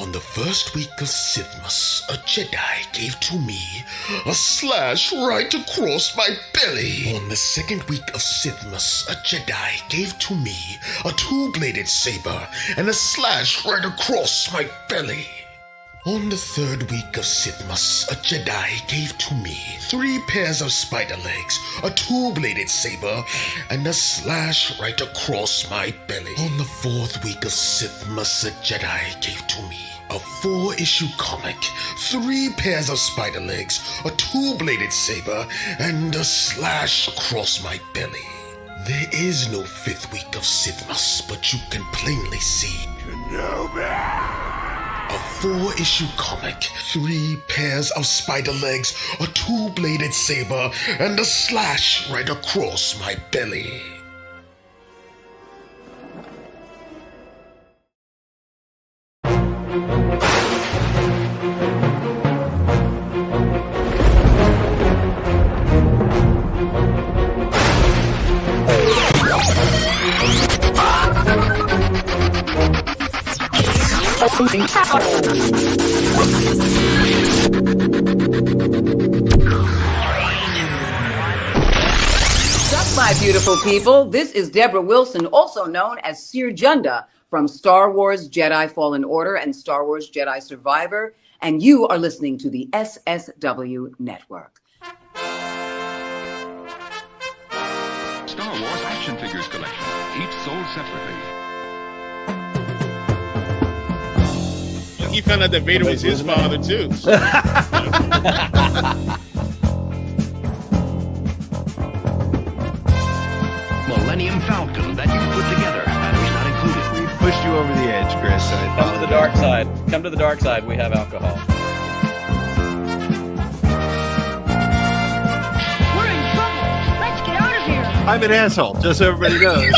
On the first week of Sithmas, a Jedi gave to me a slash right across my belly. On the second week of Sithmas, a Jedi gave to me a two-bladed saber and a slash right across my belly. On the third week of Sithmas, a Jedi gave to me 3 pairs of spider legs, a two-bladed saber, and a slash right across my belly. On the fourth week of Sithmas, a Jedi gave to me a 4-issue comic, 3 pairs of spider legs, a two-bladed saber, and a slash across my belly. There is no 5th week of Sithmas, but you can plainly see a 4-issue comic, 3 pairs of spider legs, a two-bladed saber, and a slash right across my belly. Sup, my beautiful people. This is Deborah Wilson, also known as Seer Junda from Star Wars Jedi Fallen Order and Star Wars Jedi Survivor, and you are listening to the SSW Network. Star Wars action figures collection, each sold separately. He found out that Vader was his father too. Millennium Falcon that you put together, batteries not included. We pushed you over the edge, Chris. Come to the dark side. Come to the dark side. We have alcohol. We're in trouble. Let's get out of here. I'm an asshole, just so everybody knows.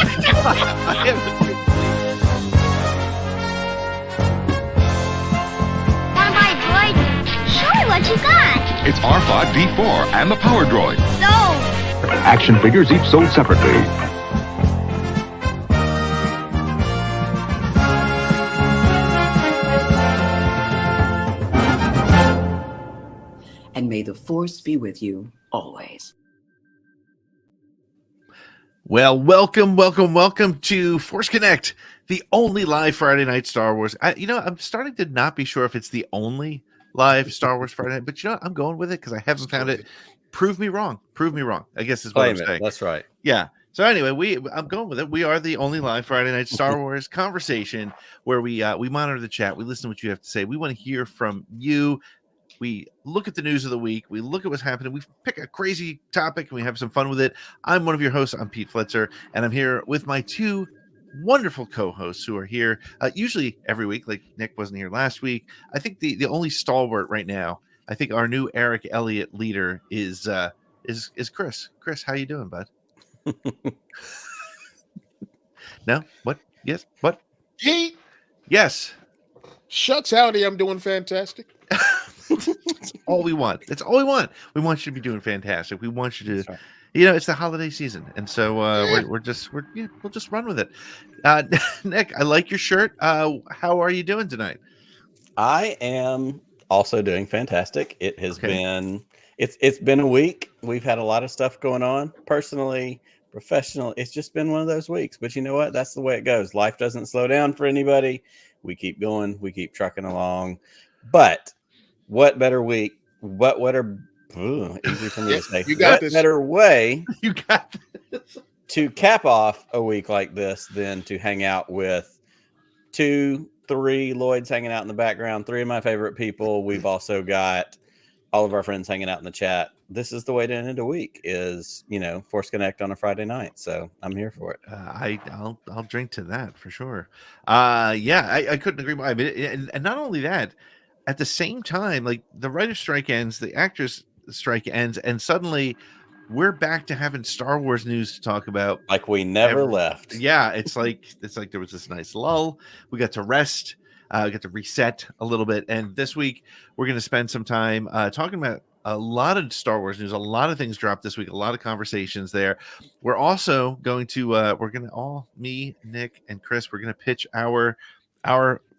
Wanna buy a droid? Show me what you got. It's R5D4 and the Power Droid. So, Action figures each sold separately. And may the Force be with you always. Well, welcome to Force Connect, the only live Friday night Star Wars. I'm starting to not be sure if it's the only live Star Wars Friday night, but I'm going with it because I haven't found it. Prove me wrong. I guess is what I'm saying. That's right. Yeah. So anyway, I'm going with it. We are the only live Friday night Star Wars conversation where we monitor the chat. We listen to what you have to say. We want to hear from you. We look at the news of the week. We look at what's happening. We pick a crazy topic and we have some fun with it. I'm one of your hosts. I'm Pete Fletzer, and I'm here with my 2 wonderful co-hosts who are here usually every week. Like Nick wasn't here last week. I think the only stalwart right now, I think our new Eric Elliott leader is Chris. Chris, how you doing, bud? No? What? Yes? What? He Yes. shucks howdy. I'm doing fantastic. That's all we want. That's all we want. We want you to be doing fantastic. We want you to, right. It's the holiday season, and so we'll just run with it. Nick, I like your shirt. How are you doing tonight? I am also doing fantastic. It has been it's been a week. We've had a lot of stuff going on, personally, professional. It's just been one of those weeks. But you know what? That's the way it goes. Life doesn't slow down for anybody. We keep going. We keep trucking along. But what better week? Easy for me to say. You got what this. better way You got this. to cap off a week like this than to hang out with 2, 3 Lloyds hanging out in the background, 3 of my favorite people. We've also got all of our friends hanging out in the chat. This is the way to end a week is, Force Connect on a Friday night. So I'm here for it. I'll drink to that for sure. I couldn't agree more. I mean, and not only that, at the same time, like the writer's strike ends, the actors strike ends, and suddenly we're back to having Star Wars news to talk about. Like we never left. Yeah, it's like there was this nice lull. We got to rest, got to reset a little bit, and this week we're going to spend some time talking about a lot of Star Wars news. A lot of things dropped this week. A lot of conversations there. We're also going to me, Nick, and Chris. We're going to pitch our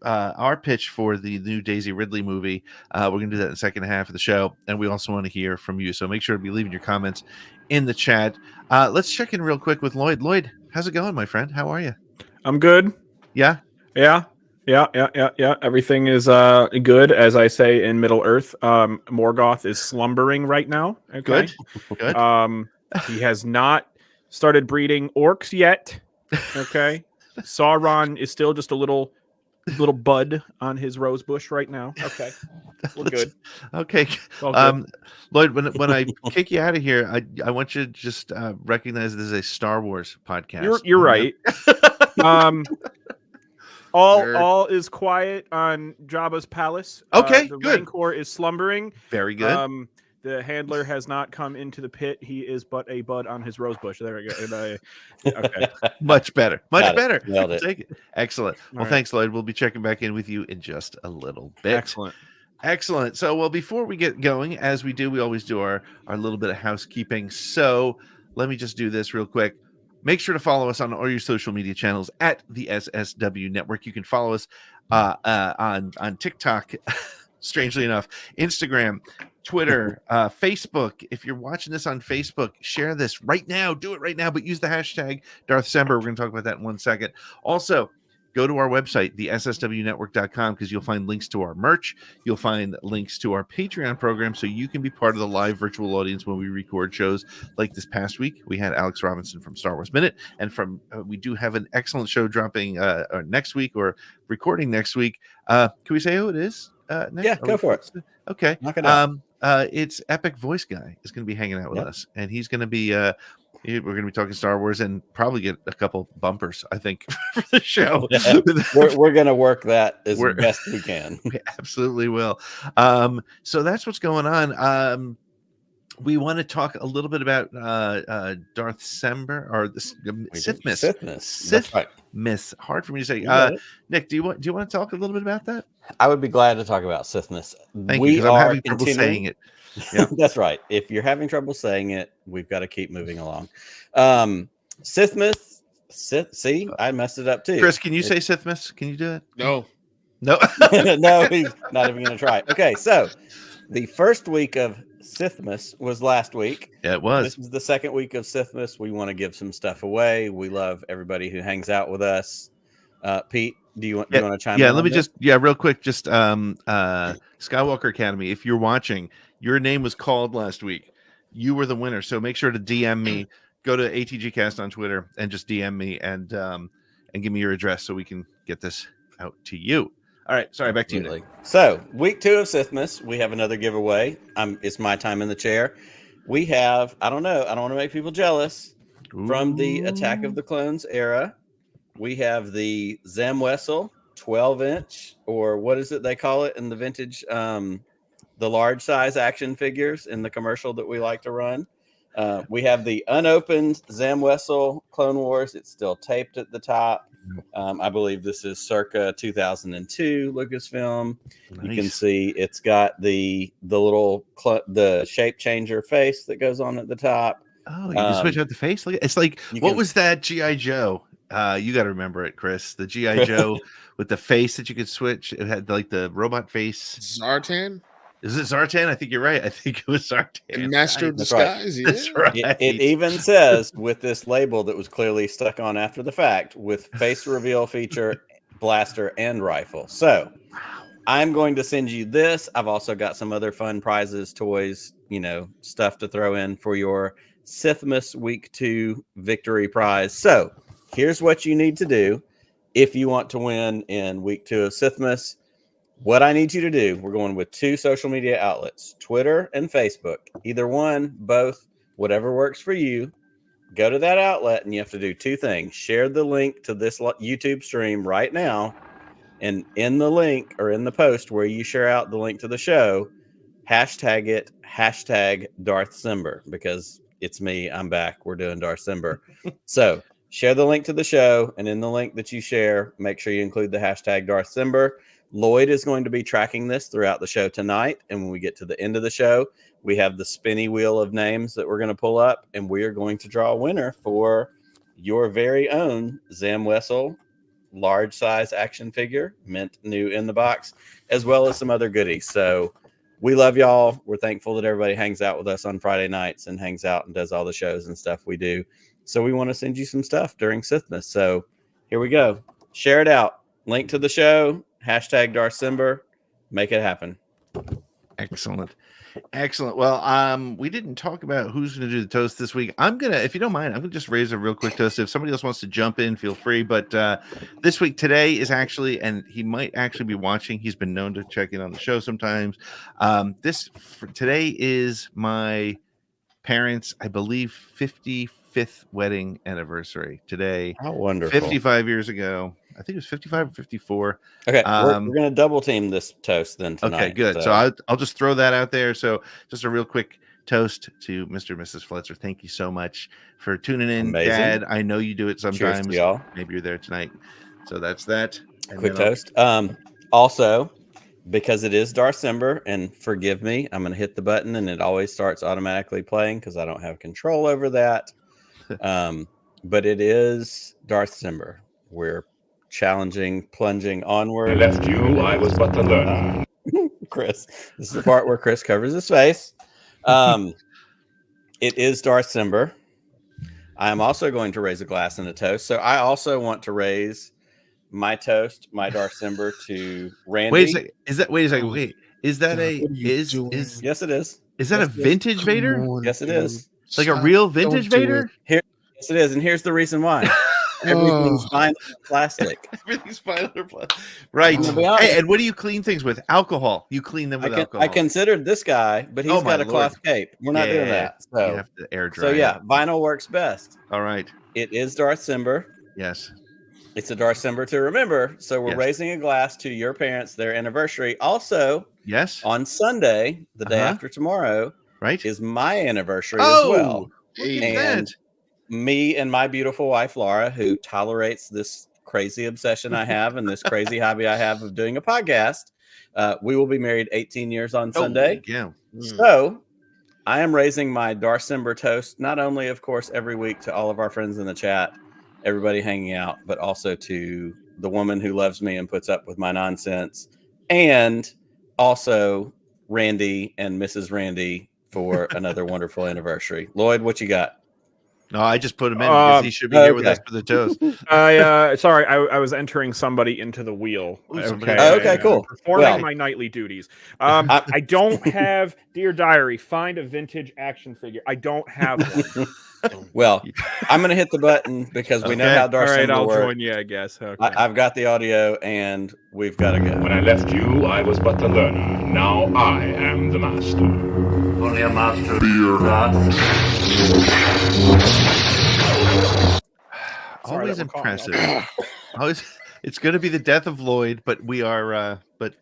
our pitch for the new Daisy Ridley movie. We're going to do that in the second half of the show, and we also want to hear from you. So make sure to be leaving your comments in the chat. Let's check in real quick with Lloyd. Lloyd, how's it going, my friend? How are you? I'm good. Yeah. Yeah. Everything is good, as I say in Middle Earth. Morgoth is slumbering right now. Okay. Good. He has not started breeding orcs yet. Okay. Sauron is still just a little bud on his rose bush right now. Okay. We're good. Okay. All good. Lloyd, when I kick you out of here, I want you to just recognize this is a Star Wars podcast. You're right. All is quiet on Jabba's palace. Okay, the good. Rancor is slumbering. Very good. The handler has not come into the pit. He is but a bud on his rose bush. There we go. Okay. Much better. Much better. Nailed it. Take it. Excellent. Well, right. thanks, Lloyd. We'll be checking back in with you in just a little bit. Excellent. So, well, before we get going, as we do, we always do our little bit of housekeeping. So let me just do this real quick. Make sure to follow us on all your social media channels at the SSW Network. You can follow us on TikTok, strangely enough, Instagram, Twitter, Facebook. If you're watching this on Facebook, share this right now. Do it right now, but use the hashtag DarthSember. We're going to talk about that in 1 second. Also, go to our website, the SSWnetwork.com, because you'll find links to our merch. You'll find links to our Patreon program, so you can be part of the live virtual audience when we record shows like this past week. We had Alex Robinson from Star Wars Minute, and from we do have an excellent show dropping next week or recording next week. Can we say who it is? Nick? Yeah, go for it. Okay. Knock it out. It's Epic Voice Guy is going to be hanging out with us, and he's going to be we're going to be talking Star Wars and probably get a couple bumpers, I think, for the show. Yeah. We're going to work that as best we can. We absolutely will. So that's what's going on. We want to talk a little bit about Darth Sember or the Sith Miss. Sith Miss. Hard for me to say. Nick, do you want to talk a little bit about that? I would be glad to talk about Sith Miss. Thank you, 'cause I'm having trouble saying it. Yeah. That's right. If you're having trouble saying it, we've got to keep moving along. Sith Miss. See, I messed it up too. Chris, can you say Sith Miss? Can you do it? No. No, he's not even going to try. Okay, so the first week of Sithmas was last week. Yeah, it was. This is the second week of Sithmas. We want to give some stuff away. We love everybody who hangs out with us. Pete, do you want to chime in? Yeah, let me just real quick, just Skywalker Academy. If you're watching, your name was called last week. You were the winner. So make sure to DM me. Go to ATGcast on Twitter and just DM me and give me your address so we can get this out to you. All right, sorry, back to you, Nick. So, week 2 of Sithmas, we have another giveaway. It's my time in the chair. We have, I don't want to make people jealous, from the Attack of the Clones era. We have the Zam Wessel 12-inch, or what is it they call it in the vintage, the large size action figures in the commercial that we like to run. We have the unopened Zam Wessel Clone Wars. It's still taped at the top. I believe this is circa 2002 Lucasfilm. Nice. You can see it's got the little the shape changer face that goes on at the top. Oh, you can switch out the face. It's like what was that G.I. Joe? You got to remember it, Chris. The G.I. Joe with the face that you could switch. It had like the robot face. Zartan. Is it Zartan? I think you're right. I think it was Zartan. Master of Disguise. Right. That's right. It even says with this label that was clearly stuck on after the fact with face reveal feature, blaster, and rifle. So I'm going to send you this. I've also got some other fun prizes, toys, stuff to throw in for your Sithmas Week 2 victory prize. So here's what you need to do if you want to win in Week 2 of Sithmas. What I need you to do, we're going with 2 social media outlets, Twitter and Facebook. Either one, both, whatever works for you. Go to that outlet and you have to do 2 things. Share the link to this YouTube stream right now. And in the link or in the post where you share out the link to the show, hashtag it, hashtag Darth Sember, because it's me. I'm back. We're doing Darth Sember. So share the link to the show. And in the link that you share, make sure you include the hashtag Darth Sember. Lloyd is going to be tracking this throughout the show tonight. And when we get to the end of the show, we have the spinny wheel of names that we're going to pull up. And we are going to draw a winner for your very own Zam Wessel large size action figure, mint new in the box, as well as some other goodies. So we love y'all. We're thankful that everybody hangs out with us on Friday nights and hangs out and does all the shows and stuff we do. So we want to send you some stuff during Sithmas. So here we go. Share it out. Link to the show. Hashtag Darcember. Make it happen. Excellent. Well, we didn't talk about who's going to do the toast this week. I'm going to, if you don't mind, I'm going to just raise a real quick toast. If somebody else wants to jump in, feel free. But this week, today is actually, and he might actually be watching. He's been known to check in on the show sometimes. Today is my parents', I believe, 55th wedding anniversary. Today, how wonderful! 55 years ago. I think it was 55 or 54. Okay, we're going to double team this toast then tonight. Okay, good. So I'll just throw that out there. So just a real quick toast to Mr. and Mrs. Fletzer. Thank you so much for tuning in. Amazing. Dad, I know you do it sometimes. Cheers to y'all. Maybe you're there tonight. So that's that. And quick toast. Also, because it is Darcember, and forgive me, I'm going to hit the button and it always starts automatically playing because I don't have control over that. But it is Darcember. We're challenging, plunging onward. I left you, I was but the learner. Chris, this is the part where Chris covers his face. It is Darcember. I am also going to raise a glass and a toast. So I also want to raise my toast, my Darcember, to Randy. Wait a second. Is that yes, it is. Is that a vintage Vader? Yes, it is. Like a real vintage Vader? Yes, it is. And here's the reason why. Everything's fine plastic. Everything's fine plastic. Right. Hey, and what do you clean things with? Alcohol. You clean them with alcohol. I considered this guy, but he's got a cloth cape. We're not doing that. So you have to air dry. So yeah, vinyl works best. All right. It is Darcember. Yes. It's a Darcember to remember. So we're raising a glass to your parents, their anniversary. Also, yes, on Sunday, the day after tomorrow, right, is my anniversary as well. And me and my beautiful wife, Laura, who tolerates this crazy obsession I have and this crazy hobby I have of doing a podcast, we will be married 18 years on Sunday. Yeah. So I am raising my Darcember toast, not only, of course, every week to all of our friends in the chat, everybody hanging out, but also to the woman who loves me and puts up with my nonsense, and also Randy and Mrs. Randy for another wonderful anniversary. Lloyd, what you got? No, I just put him in because he should be here with us for the toast. Sorry, I was entering somebody into the wheel. Okay, cool. Performing my nightly duties. I don't have, dear diary, find a vintage action figure. I don't have one. Well, I'm going to hit the button because we know how Darcember works. All right, I'll join you, I guess. Okay. I've got the audio and we've got to go. When I left you, I was but the learner. Now I am the master. Only a master beer. Always impressive. Always, it's going to be the death of Lloyd, but we are. But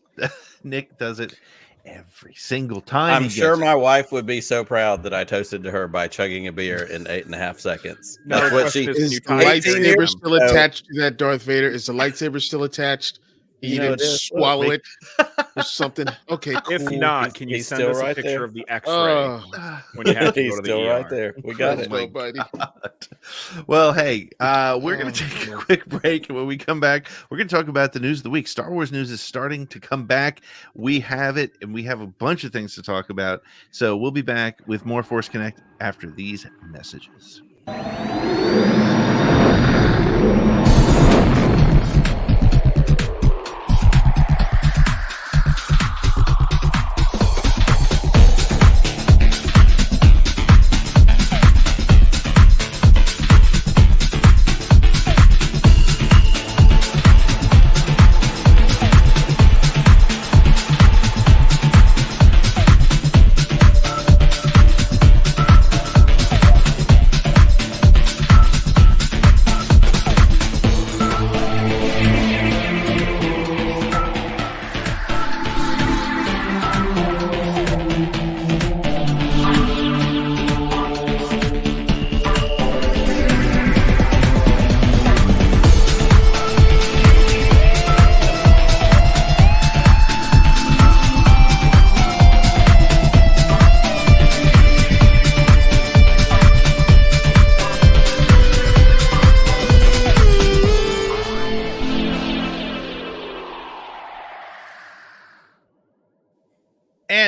Nick does it every single time. I'm sure my wife would be so proud that I toasted to her by chugging a beer in 8.5 seconds. That's what she. Is the lightsaber still attached to that Darth Vader? Is the lightsaber still attached? You didn't swallow it or something. Okay, cool. If not, can you send us a picture of the X-ray when you have to go to the ER? Right there. We got it, buddy. Well, hey, we're going to take a quick break, and when we come back, we're going to talk about the news of the week. Star Wars news is starting to come back. We have it, and we have a bunch of things to talk about. So we'll be back with more Force Connect after these messages.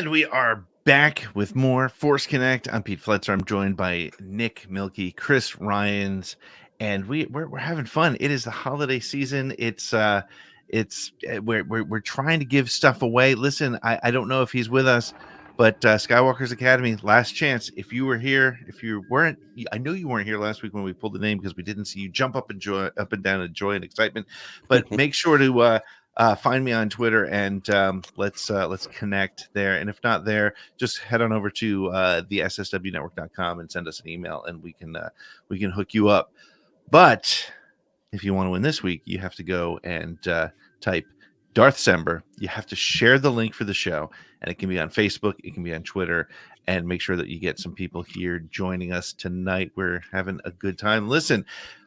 And we are back with more Force Connect. I'm Pete Fletzer. I'm joined by Nicke Mielke, Chris Ryons, and we're having fun. It is the holiday season. We're trying to give stuff away. Listen, I don't know if he's with us, but Skywalker's Academy, last chance. If you were here, if you weren't, I know you weren't here last week when we pulled the name because we didn't see you jump up and down in joy and excitement. But make sure to find me on Twitter and let's connect there. And if not there, just head on over to the sswnetwork.com and send us an email, and we can hook you up. But if you want to win this week, you have to go and type Darth Sember. You have to share the link for the show, and it can be on Facebook, it can be on Twitter, and make sure that you get some people here joining us tonight. We're having a good time. Listen,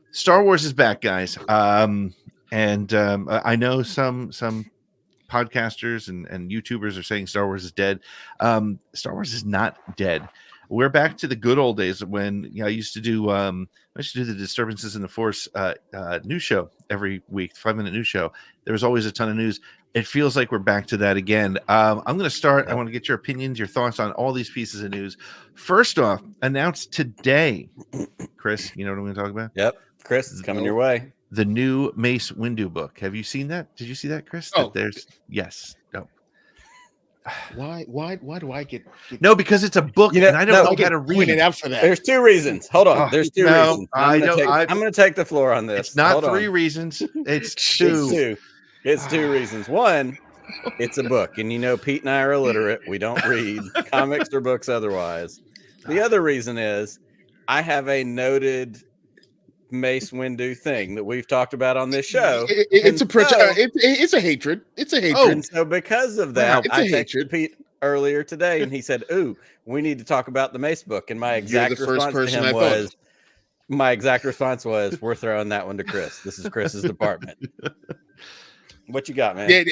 Star Wars is back, guys. I know some podcasters and YouTubers are saying Star Wars is dead. Star Wars is not dead. We're back to the good old days when I used to do the Disturbances in the Force news show every week, 5-minute news show. There was always a ton of news. It feels like we're back to that again. I'm going to start. I want to get your opinions, your thoughts on all these pieces of news. First off, announced today, Chris, you know what I'm going to talk about? Yep. Chris, it's coming your way. The new Mace Windu book. Have you seen that? Did you see that, Chris? Oh, yes. No. Why do I get no? Because it's a book, and I don't know how to read it out for that. There's two reasons. Hold on. There's two reasons. I'm going to take the floor on this. It's not three reasons. It's two. It's two reasons. One, it's a book, and Pete and I are illiterate. We don't read comics or books otherwise. The other reason is I have a noted Mace Windu thing that we've talked about on this show. It's a hatred. It's a hatred. And so because of that, I texted Pete earlier today, and he said, "Ooh, we need to talk about the Mace book." And my exact response to him was, "We're throwing that one to Chris. This is Chris's department." What you got, man?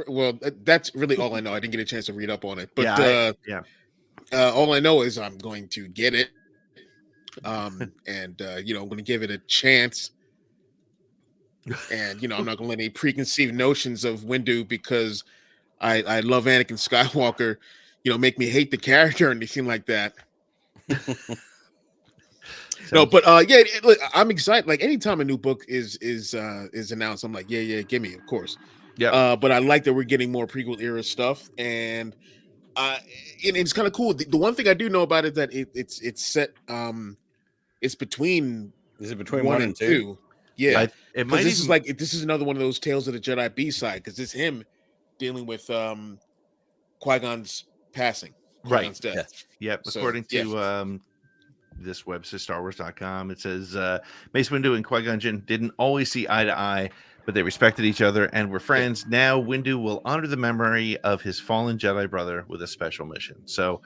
Well, that's really all I know. I didn't get a chance to read up on it, but all I know is I'm going to get it. I'm going to give it a chance, and I'm not going to let any preconceived notions of Windu, because I love Anakin Skywalker, make me hate the character or anything like that. No, but look, I'm excited. Like anytime a new book is announced, I'm like, yeah, give me, of course. Yeah. But I like that we're getting more prequel era stuff, and it's kind of cool. The one thing I do know about it is that it's set. It's between. Is it between 1 and 2? Yeah, this is another one of those Tales of the Jedi B-side, because it's him dealing with Qui-Gon's passing, Qui-Gon's death. Yes. Yep. So, according to this website, StarWars.com, it says Mace Windu and Qui-Gon Jinn didn't always see eye to eye, but they respected each other and were friends. Now Windu will honor the memory of his fallen Jedi brother with a special mission. So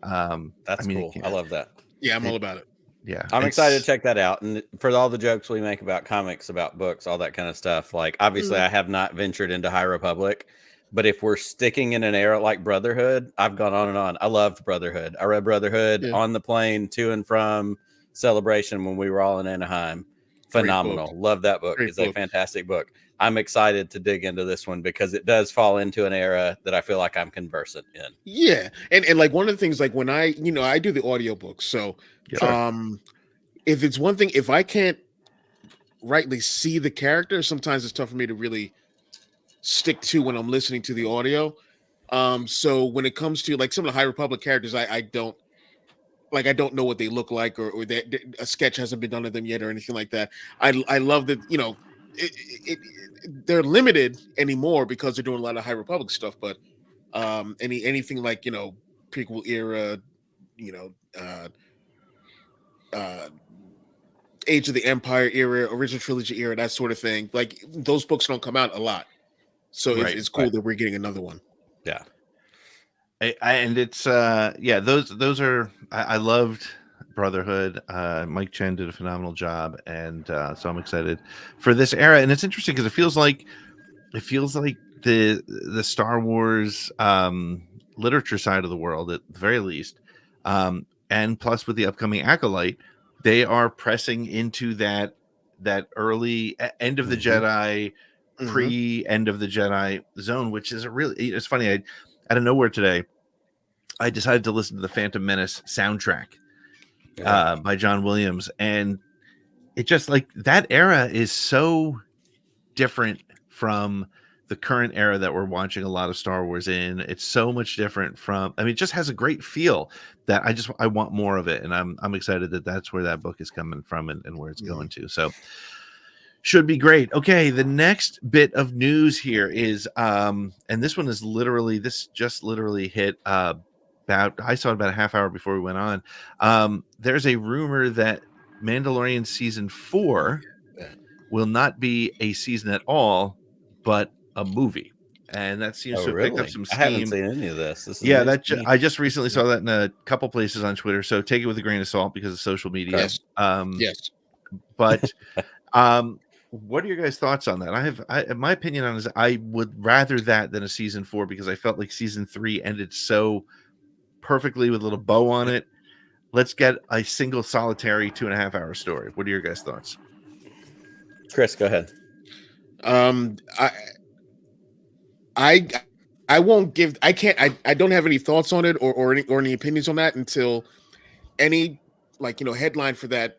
that's cool. I love that. Yeah, I'm all about it. Yeah, I'm excited to check that out. And for all the jokes we make about comics, about books, all that kind of stuff, like obviously I have not ventured into High Republic, but if we're sticking in an era like Brotherhood, I've gone on and on. I loved Brotherhood. I read Brotherhood on the plane to and from Celebration when we were all in Anaheim. Phenomenal. Love that book. It's a fantastic book. I'm excited to dig into this one because it does fall into an era that I feel like I'm conversant in. Yeah. And like one of the things, like when I do the audiobooks. So if it's one thing, if I can't rightly see the character, sometimes it's tough for me to really stick to when I'm listening to the audio. So when it comes to like some of the High Republic characters, I don't know what they look like, or that a sketch hasn't been done of them yet or anything like that. I love that, they're limited anymore because they're doing a lot of High Republic stuff, but anything like, prequel era, Age of the Empire era, original trilogy era, that sort of thing. Like those books don't come out a lot. So it's cool that we're getting another one. Yeah. And it's those are I loved Brotherhood. Mike Chen did a phenomenal job, and so I'm excited for this era. And it's interesting because it feels like the Star Wars literature side of the world, at the very least, and plus with the upcoming Acolyte, they are pressing into that early end of the Jedi, pre end of the Jedi zone, which is it's funny. Out of nowhere today, I decided to listen to the Phantom Menace soundtrack by John Williams, and it just like that era is so different from the current era that we're watching a lot of Star Wars in. It's so much different from, I mean, it just has a great feel that I want more of it. And I'm excited that that's where that book is coming from and where it's going to. So should be great. Okay. The next bit of news here is, and this one is just literally hit, I saw it about a half hour before we went on. There's a rumor that Mandalorian season 4 will not be a season at all, but a movie, and that seems to have picked up some steam. I haven't seen any of this. I just recently saw that in a couple places on Twitter, so take it with a grain of salt because of social media. Yes. But what are your guys' thoughts on that? My opinion on it is I would rather that than a season 4 because I felt like season 3 ended so perfectly with a little bow on it. Let's get a single solitary 2.5 hour story. What are your guys' thoughts? Chris, go ahead. I won't give. I can't. I don't have any thoughts on it or any opinions on that until any headline for that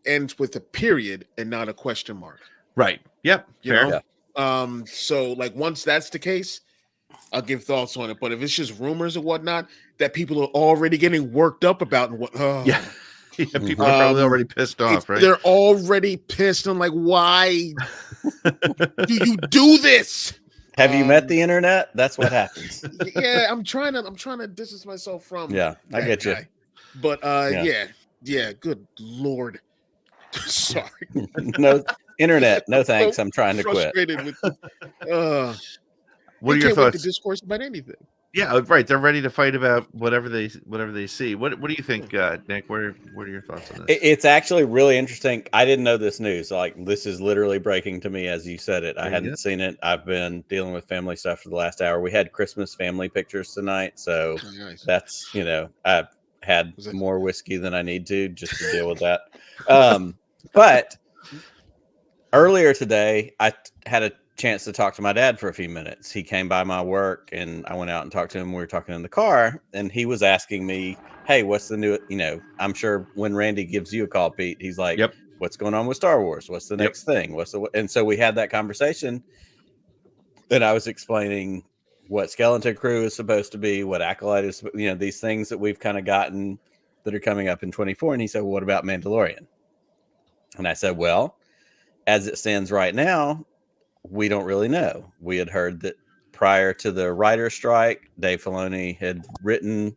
ends with a period and not a question mark. Right. Yep. Fair. Yeah. So once that's the case, I'll give thoughts on it. But if it's just rumors or whatnot that people are already getting worked up about and yeah, people are probably already pissed off, right? They're already pissed. I'm like, why do you do this? Have you met the internet? That's what happens. Yeah, I'm trying to distance myself from. Yeah, I get guy. You. But yeah. Good Lord. Sorry. No internet. No thanks. I'm trying to quit. With, what are your thoughts? To discourse about anything. Yeah, right. They're ready to fight about whatever they see. What do you think, Nick? What are your thoughts on this? It's actually really interesting. I didn't know this news. This is literally breaking to me as you said it. I hadn't seen it. I've been dealing with family stuff for the last hour. We had Christmas family pictures tonight, so that's I've had more whiskey than I need to just to deal with that. But earlier today, I had a chance to talk to my dad for a few minutes. He came by my work and I went out and talked to him. We were talking in the car and he was asking me, hey, what's the new, I'm sure when Randy gives you a call, Pete, he's like, yep, what's going on with Star Wars? What's the next thing? And so we had that conversation and I was explaining what Skeleton Crew is supposed to be, what Acolyte is, these things that we've kind of gotten that are coming up in 24. And he said, well, what about Mandalorian? And I said, well, as it stands right now, we don't really know. We had heard that prior to the writer's strike, Dave Filoni had written,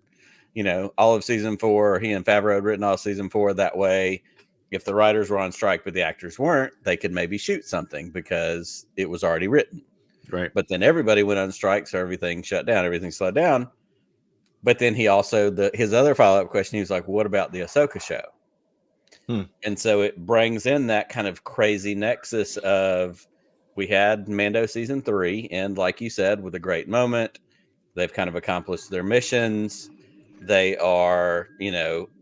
all of season 4. Or he and Favreau had written all of season 4. That way, if the writers were on strike but the actors weren't, they could maybe shoot something because it was already written. Right. But then everybody went on strike, so everything shut down, everything slowed down. But then he also, his other follow-up question, he was like, what about the Ahsoka show? And so it brings in that kind of crazy nexus of, we had Mando season 3, and like you said, with a great moment, they've kind of accomplished their missions. They are,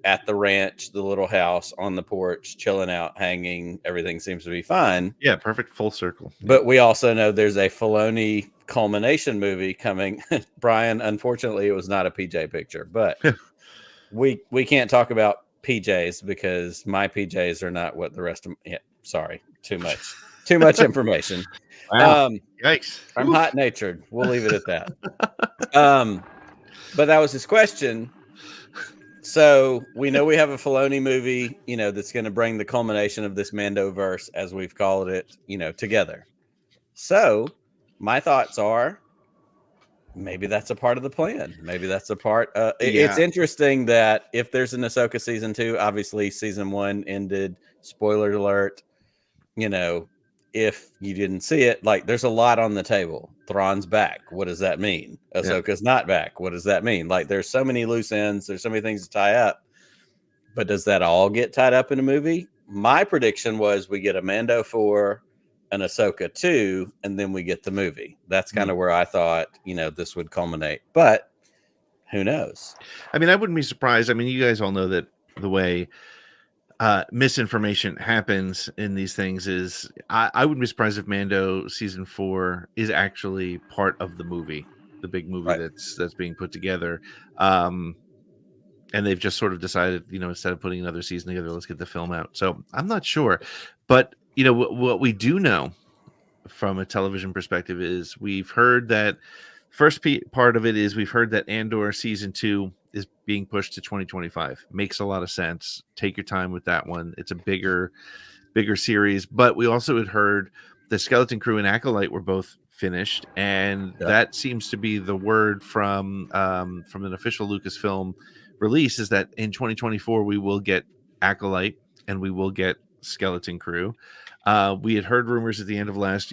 at the ranch, the little house on the porch, chilling out, hanging. Everything seems to be fine. Yeah, perfect full circle. But we also know there's a Filoni culmination movie coming. Brian, unfortunately, it was not a PJ picture, but we can't talk about PJs because my PJs are not what the rest of. Yeah, sorry, too much information. Wow. Yikes! I'm hot natured. We'll leave it at that. But that was his question. So we know we have a Filoni movie, that's going to bring the culmination of this Mandoverse, as we've called it, together. So my thoughts are, maybe that's a part of the plan. Maybe that's a part. It's interesting that if there's an Ahsoka season 2, obviously season 1 ended. Spoiler alert. If you didn't see it, there's a lot on the table. Thrawn's back. What does that mean? Ahsoka's not back. What does that mean? There's so many loose ends. There's so many things to tie up. But does that all get tied up in a movie? My prediction was we get a Mando 4, an Ahsoka 2, and then we get the movie. That's kind of where I thought, this would culminate. But who knows? I mean, I wouldn't be surprised. I mean, you guys all know that the way misinformation happens in these things is I wouldn't be surprised if Mando season 4 is actually part of the movie. big movie that's being put together. And they've just sort of decided, instead of putting another season together, let's get the film out. So I'm not sure, but what we do know from a television perspective is we've heard that part of it is we've heard that Andor season 2 is being pushed to 2025. Makes a lot of sense. Take your time with that one. It's a bigger series, but we also had heard the Skeleton Crew and Acolyte were both finished, and that seems to be the word from an official Lucasfilm release is that in 2024 we will get Acolyte and we will get Skeleton Crew. We had heard rumors at the end of last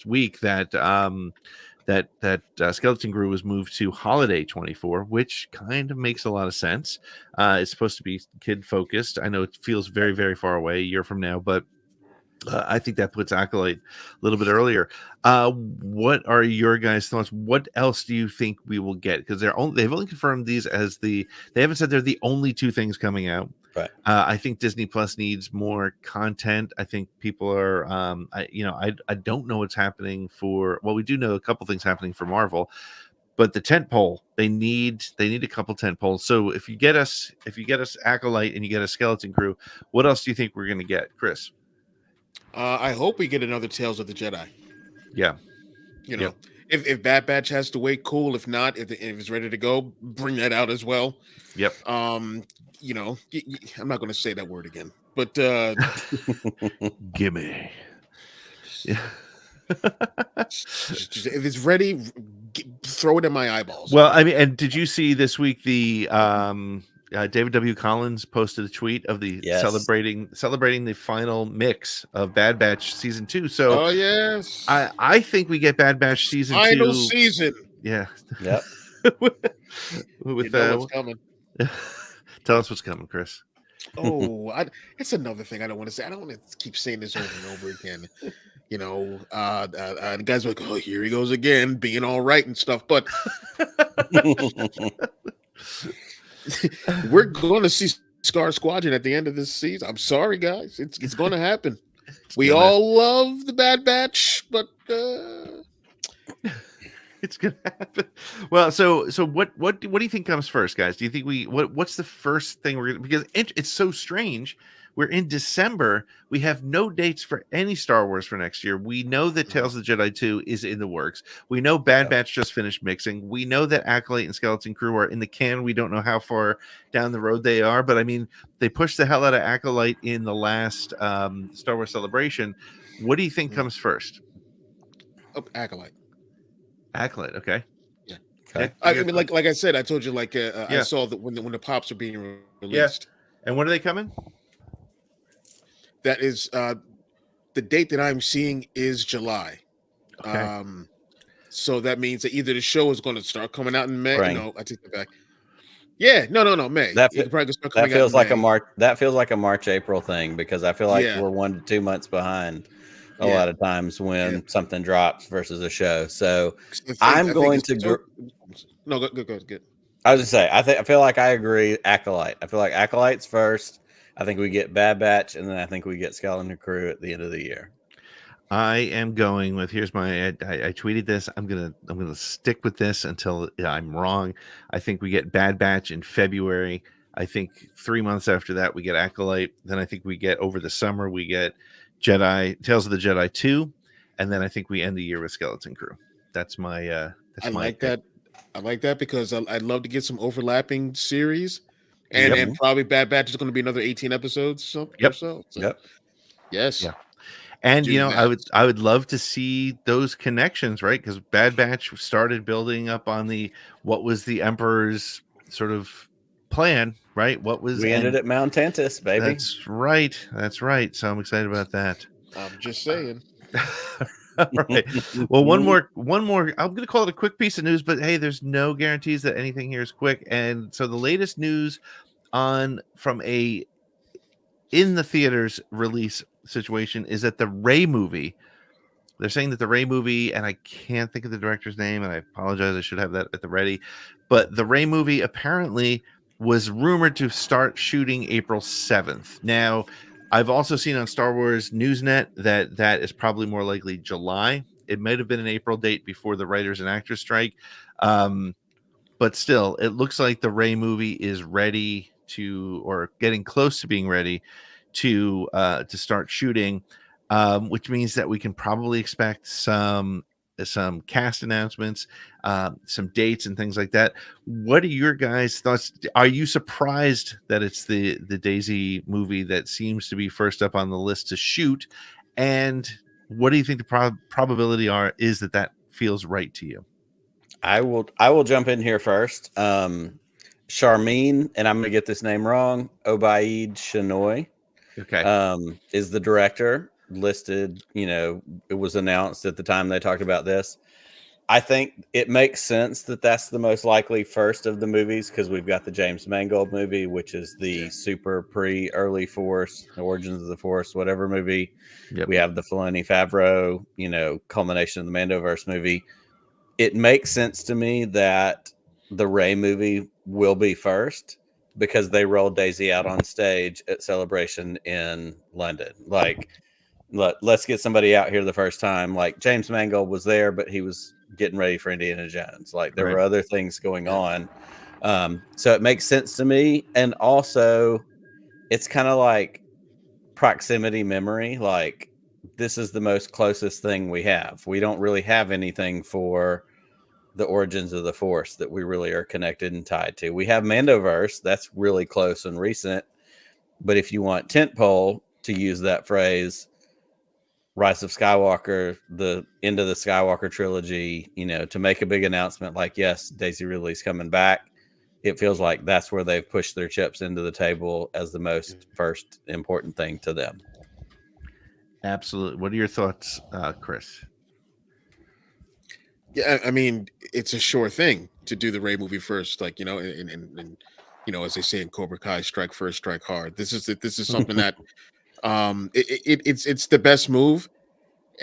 week that Skeleton Crew was moved to holiday 24, which kind of makes a lot of sense. It's supposed to be kid focused. I know it feels very, very far away, a year from now, but I think that puts Acolyte a little bit earlier. What are your guys' thoughts? What else do you think we will get? Because they've only confirmed these as they haven't said they're the only 2 things coming out. Right. I think Disney Plus needs more content. I think people are, I don't know what's happening we do know a couple things happening for Marvel, but the tent pole, they need a couple tent poles. So if you get us Acolyte and you get a Skeleton Crew, what else do you think we're going to get, Chris? I hope we get another Tales of the Jedi. Yeah. If Bad Batch has to wait, cool. If not, if it's ready to go, bring that out as well. Yep. I'm not going to say that word again, but gimme. Yeah. Just, if it's ready, throw it in my eyeballs. Well, I mean, and did you see this week the David W. Collins posted a tweet of the celebrating the final mix of Bad Batch season 2. So, yes, I think we get Bad Batch season 2. Final season. Yeah. Yep. With what's coming. Tell us what's coming, Chris. It's another thing I don't want to say. I don't want to keep saying this over and over again. The guys are like, oh, here he goes again, being all right and stuff. But we're going to see Scar Squadron at the end of this season. I'm sorry, guys. It's going to happen. We all love the Bad Batch, but it's going to happen. Well, so what do you think comes first, guys? Do you think what's the first thing we're going to, because it's so strange. We're in December. We have no dates for any Star Wars for next year. We know that Tales of the Jedi 2 is in the works. We know Bad Batch just finished mixing. We know that Acolyte and Skeleton Crew are in the can. We don't know how far down the road they are, but I mean, they pushed the hell out of Acolyte in the last Star Wars Celebration. What do you think comes first? Acolyte. Acolyte, okay. Yeah. Okay. I mean, like I said, I told you, I saw that when the pops are being released. Yeah. And when are they coming? That is the date that I'm seeing is July. Okay. So that means that either the show is going to start coming out in May. Spring. No, I take that back. Yeah, no, May. That feels like a March. That feels like a March-April thing, because I feel like we're 1 to 2 months behind a lot of times when something drops versus a show. So I'm going to. No, good. I was just say I feel like I agree. Acolyte. I feel like Acolyte's first. I think we get Bad Batch, and then I think we get Skeleton Crew at the end of the year. I am going with, here's my, I tweeted this. I'm gonna stick with this until I'm wrong. I think we get Bad Batch in February. I think 3 months after that we get Acolyte. Then I think we get, over the summer, we get Tales of the Jedi 2, and then I think we end the year with Skeleton Crew. That's my. I like that. I like that because I'd love to get some overlapping series. And probably Bad Batch is going to be another 18 episodes. Yes. Yeah. And I would love to see those connections, right? Because Bad Batch started building up on what was the Emperor's sort of plan, right? We ended at Mount Tantus, baby. That's right. So I'm excited about that. I'm just saying. All right. Well, one more. I'm going to call it a quick piece of news, but hey, there's no guarantees that anything here is quick. And so the latest news from a in the theaters release situation is that the Rey movie. They're saying that the Rey movie, and I can't think of the director's name, and I apologize. I should have that at the ready. But the Rey movie apparently was rumored to start shooting April 7th. Now, I've also seen on Star Wars Newsnet that is probably more likely July. It might have been an April date before the writers and actors strike. But still, it looks like the Rey movie is ready to, or getting close to being ready to start shooting, which means that we can probably expect some cast announcements, some dates and things like that. What are your guys' thoughts? Are you surprised that it's the Daisy movie that seems to be first up on the list to shoot? And what do you think the probability is that feels right to you? I will jump in here first. Charmine, and I'm going to get this name wrong, Obaid Chinoy, is the director listed. It was announced at the time they talked about this. I think it makes sense that that's the most likely first of the movies, because we've got the James Mangold movie, which is the super pre-early Force, Origins of the Force, whatever movie. Yep. We have the Filoni Favreau, culmination of the Mandoverse movie. It makes sense to me that the Rey movie will be first, because they rolled Daisy out on stage at Celebration in London. Like, let's get somebody out here the first time. Like, James Mangold was there, but he was getting ready for Indiana Jones. Like, there were other things going on. So it makes sense to me. And also, it's kind of like proximity memory. Like, this is the most closest thing we have. We don't really have anything for the Origins of the Force that we really are connected and tied to. We have Mandoverse, that's really close and recent. But if you want tentpole, to use that phrase, Rise of Skywalker, the end of the Skywalker trilogy, to make a big announcement like, yes, Daisy Ridley's coming back, it feels like that's where they've pushed their chips into the table as the most first important thing to them. Absolutely. What are your thoughts, Chris? Yeah, I mean, it's a sure thing to do the Rey movie first, like, and as they say in Cobra Kai, strike first, strike hard. This is something that it's the best move,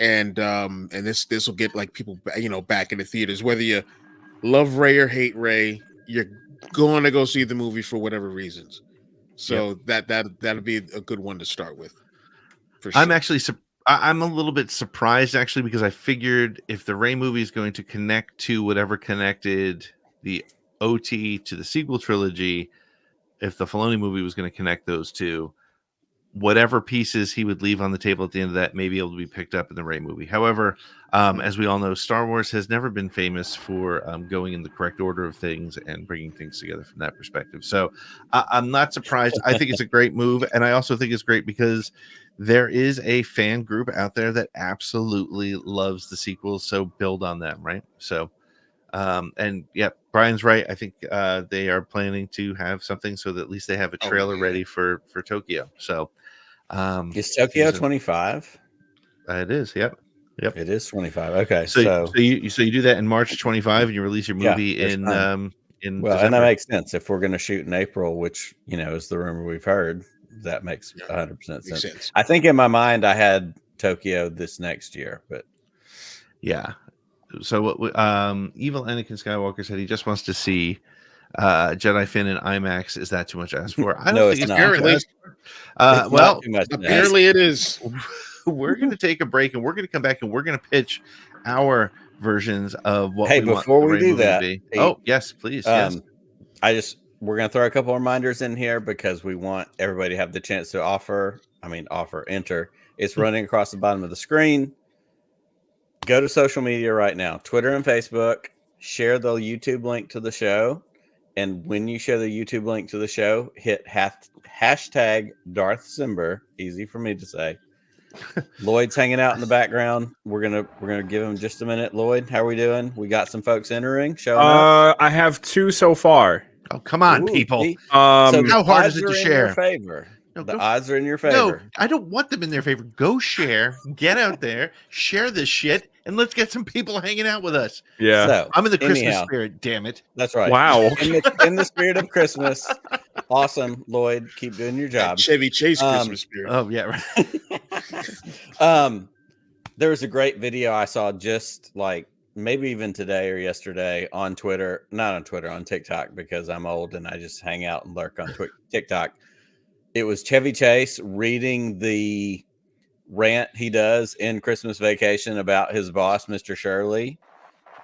and this will get like people back in the theaters, whether you love Rey or hate Rey. You're going to go see the movie for whatever reasons. So that'll be a good one to start with. For sure. I'm a little bit surprised, actually, because I figured if the Rey movie is going to connect to whatever connected the OT to the sequel trilogy, if the Filoni movie was going to connect those two, whatever pieces he would leave on the table at the end of that may be able to be picked up in the Rey movie. However, as we all know, Star Wars has never been famous for going in the correct order of things and bringing things together from that perspective. So I'm not surprised. I think it's a great move. And I also think it's great because there is a fan group out there that absolutely loves the sequels. So build on them, right? So, and yeah, Brian's right. I think they are planning to have something so that at least they have a trailer ready for Tokyo. So, is Tokyo 25? It is. Yep. It is 25. Okay. So you do that in March 25 and you release your movie in well, December. And that makes sense. If we're going to shoot in April, which, is the rumor we've heard, that makes 100% sense. I think in my mind, I had Tokyo this next year, but yeah. So what Evil Anakin Skywalker said he just wants to see Jedi Finn in IMAX. Is that too much asked for? I don't think it's apparently. Well, apparently it is. We're going to take a break and we're going to come back and we're going to pitch our versions of what. Hey, we before want we do that, oh yes, please. Yes. We're going to throw a couple reminders in here because we want everybody to have the chance to enter. It's running across the bottom of the screen. Go to social media right now, Twitter and Facebook, share the YouTube link to the show. And when you share the YouTube link to the show, hit hashtag Darth Simber. Easy for me to say. Lloyd's hanging out in the background. We're gonna give him just a minute. Lloyd, how are we doing? We got some folks entering. Showing up. I have 2 so far. Oh, come on, people. So how hard is it to share? The odds are in your favor. No, I don't want them in their favor. Go share, get out there, share this shit, and let's get some people hanging out with us. Yeah. So, I'm in the Christmas spirit, damn it. That's right. Wow. In the spirit of Christmas. Awesome, Lloyd. Keep doing your job. Chevy Chase Christmas spirit. Oh, yeah, right. There was a great video I saw just like maybe even today or yesterday on Twitter. Not on Twitter, on TikTok, because I'm old and I just hang out and lurk on TikTok. It was Chevy Chase reading the rant he does in Christmas Vacation about his boss, Mr. Shirley.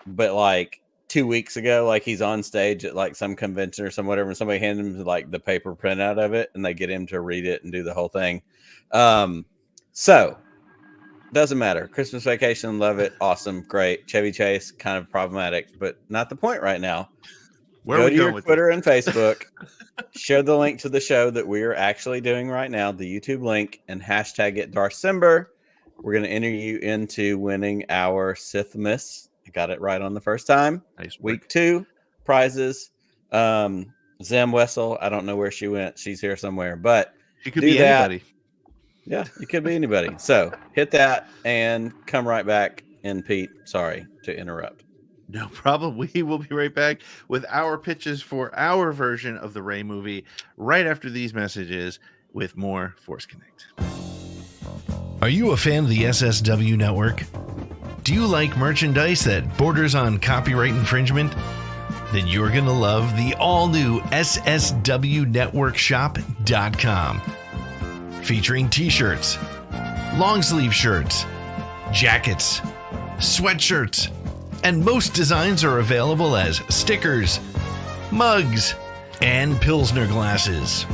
But like 2 weeks ago, like he's on stage at like some convention or some whatever, and somebody handed him like the paper printout of it, and they get him to read it and do the whole thing. So doesn't matter. Christmas Vacation, love it, awesome, great. Chevy Chase, kind of problematic, but not the point right now. Go to your Twitter and Facebook, share the link to the show that we are actually doing right now, the YouTube link, and hashtag it Darcember. We're going to enter you into winning our Sithmas. I got it right on the first time. Nice Week 2, prizes. Zem Wessel, I don't know where she went. She's here somewhere, but she could be anybody. Yeah, it could be anybody. So hit that and come right back. And Pete, sorry to interrupt. No problem. We will be right back with our pitches for our version of the Rey movie right after these messages with more Force Connect. Are you a fan of the SSW network? Do you like merchandise that borders on copyright infringement? Then you're going to love the all-new SSWNetworkShop.com. Featuring t-shirts, long-sleeve shirts, jackets, sweatshirts, and most designs are available as stickers, mugs, and Pilsner glasses.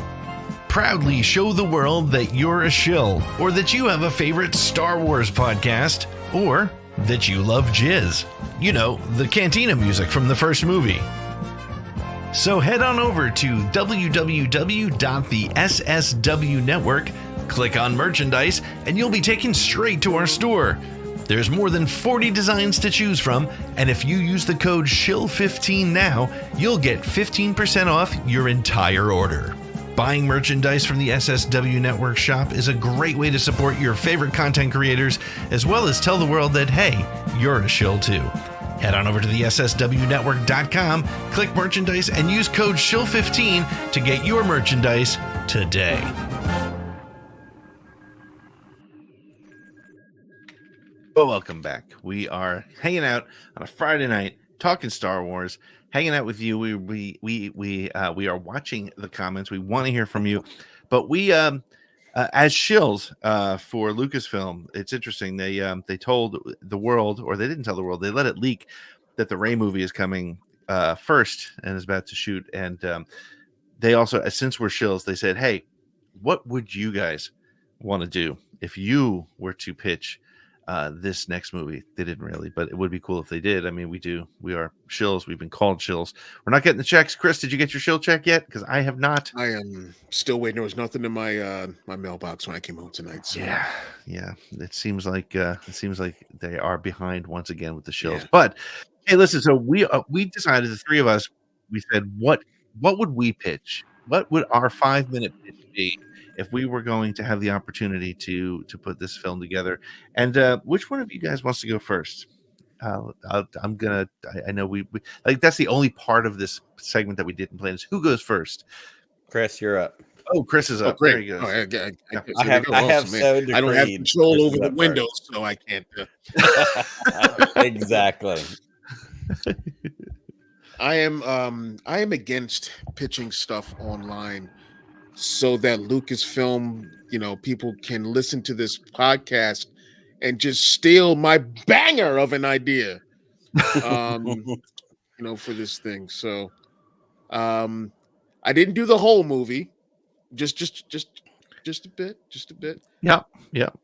Proudly show the world that you're a shill, or that you have a favorite Star Wars podcast, or that you love jizz. You know, the Cantina music from the first movie. So head on over to www.thesswnetwork, click on merchandise, and you'll be taken straight to our store. There's more than 40 designs to choose from, and if you use the code SHILL15 now, you'll get 15% off your entire order. Buying merchandise from the SSW Network shop is a great way to support your favorite content creators, as well as tell the world that, hey, you're a shill too. Head on over to the SSWNetwork.com, click merchandise, and use code SHILL15 to get your merchandise today. Well, welcome back. We are hanging out on a Friday night, talking Star Wars, hanging out with you. We are watching the comments. We want to hear from you, but we as shills for Lucasfilm, it's interesting. They told the world, or they didn't tell the world. They let it leak that the Rey movie is coming first and is about to shoot. And they also, since we're shills, they said, "Hey, what would you guys want to do if you were to pitch this next movie?" They didn't really, but it would be cool if they did. I mean, we are shills. We've been called shills. We're not getting the checks. Chris, did you get your shill check yet? Because I have not. I am still waiting. There was nothing in my my mailbox when I came home tonight. So. Yeah. It seems like they are behind once again with the shills. Yeah. But hey, listen. So we decided, the three of us, we said, what would we pitch? What would our 5-minute pitch be if we were going to have the opportunity to put this film together? And which one of you guys wants to go first? I know we like, that's the only part of this segment that we didn't plan, is who goes first. Chris, you're up. Oh, Chris is up. There he goes. I don't have control over the windows, so I can't. Exactly. I am against pitching stuff online so that Lucasfilm, people can listen to this podcast and just steal my banger of an idea, for this thing. So, I didn't do the whole movie, just a bit. Yeah,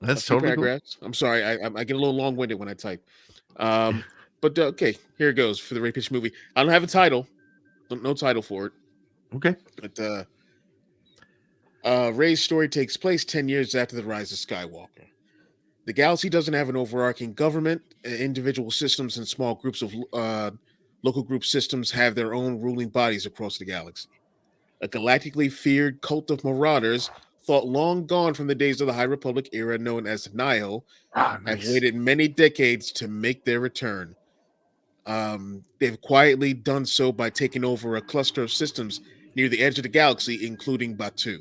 that's totally paragraphs. Cool. I'm sorry, I get a little long-winded when I type. But okay, here it goes for the Rey pitch movie. I don't have a title, no title for it. Okay, but Rey's story takes place 10 years after the rise of Skywalker. The galaxy doesn't have an overarching government. Individual systems and small groups of local group systems have their own ruling bodies across the galaxy. A galactically feared cult of marauders, thought long gone from the days of the High Republic era, known as Nihil, have waited many decades to make their return. They've quietly done so by taking over a cluster of systems near the edge of the galaxy, including Batuu.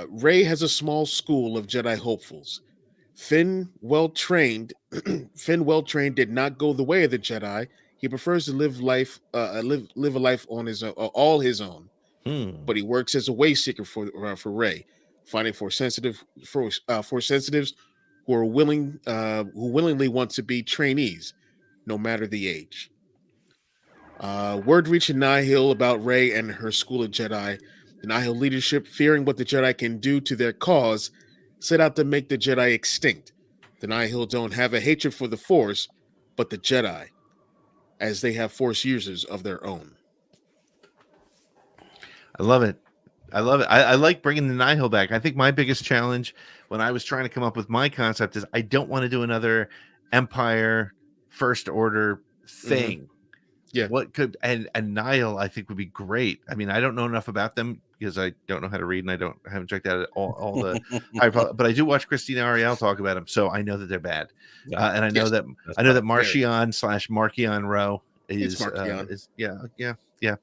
Rey has a small school of Jedi hopefuls. Finn, well trained, did not go the way of the Jedi. He prefers to live a life on his own, all his own. But he works as a way seeker for Rey. finding force sensitives who are willing, who willingly want to be trainees, no matter the age. Word reaching Nihil about Rey and her school of Jedi. The Nihil leadership, fearing what the Jedi can do to their cause, set out to make the Jedi extinct. The Nihil don't have a hatred for the Force, but the Jedi, as they have Force users of their own. I love it. I like bringing the Nihil back. I think my biggest challenge when I was trying to come up with my concept is I don't want to do another Empire First Order thing. Mm-hmm. Yeah. What could and Nihil I think would be great. I mean, I don't know enough about them because I don't know how to read and I haven't checked out all the but I do watch Christina Ariel talk about them, so I know that they're bad. And I know that Marchion / Marchion Rowe is yeah.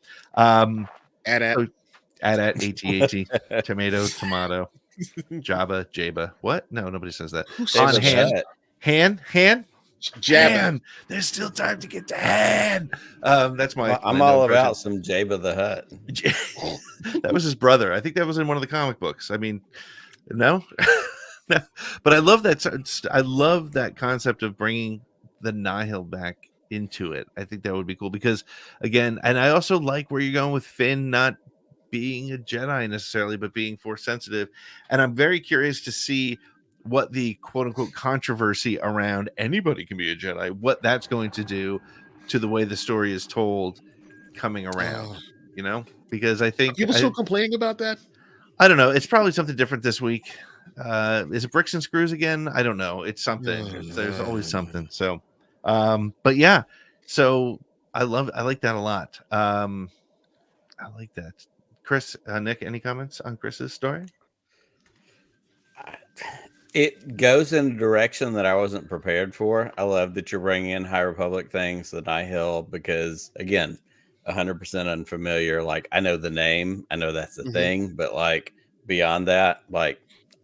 AT tomato Jabba. What? No, nobody says that. On Han. Jabba. There's still time to get to Han. That's my. I'm all about some Jabba the Hutt. That was his brother. I think that was in one of the comic books. I mean, no, no. But I love that. I love that concept of bringing the Nihil back into it. I think that would be cool because, again, and I also like where you're going with Finn not being a Jedi necessarily, but being Force sensitive. And I'm very curious to see what the quote unquote controversy around anybody can be a Jedi, what that's going to do to the way the story is told coming around, you know, because I think people still complaining about that. I don't know. It's probably something different this week. Is it bricks and screws again? I don't know. It's something. There's always something. So, but yeah, so I like that a lot. I like that. Chris, Nick, any comments on Chris's story? It goes in a direction that I wasn't prepared for. I love that you're bringing in High Republic things, the Nihil, because again, 100% unfamiliar. Like I know the name, I know that's a thing, but like beyond that, like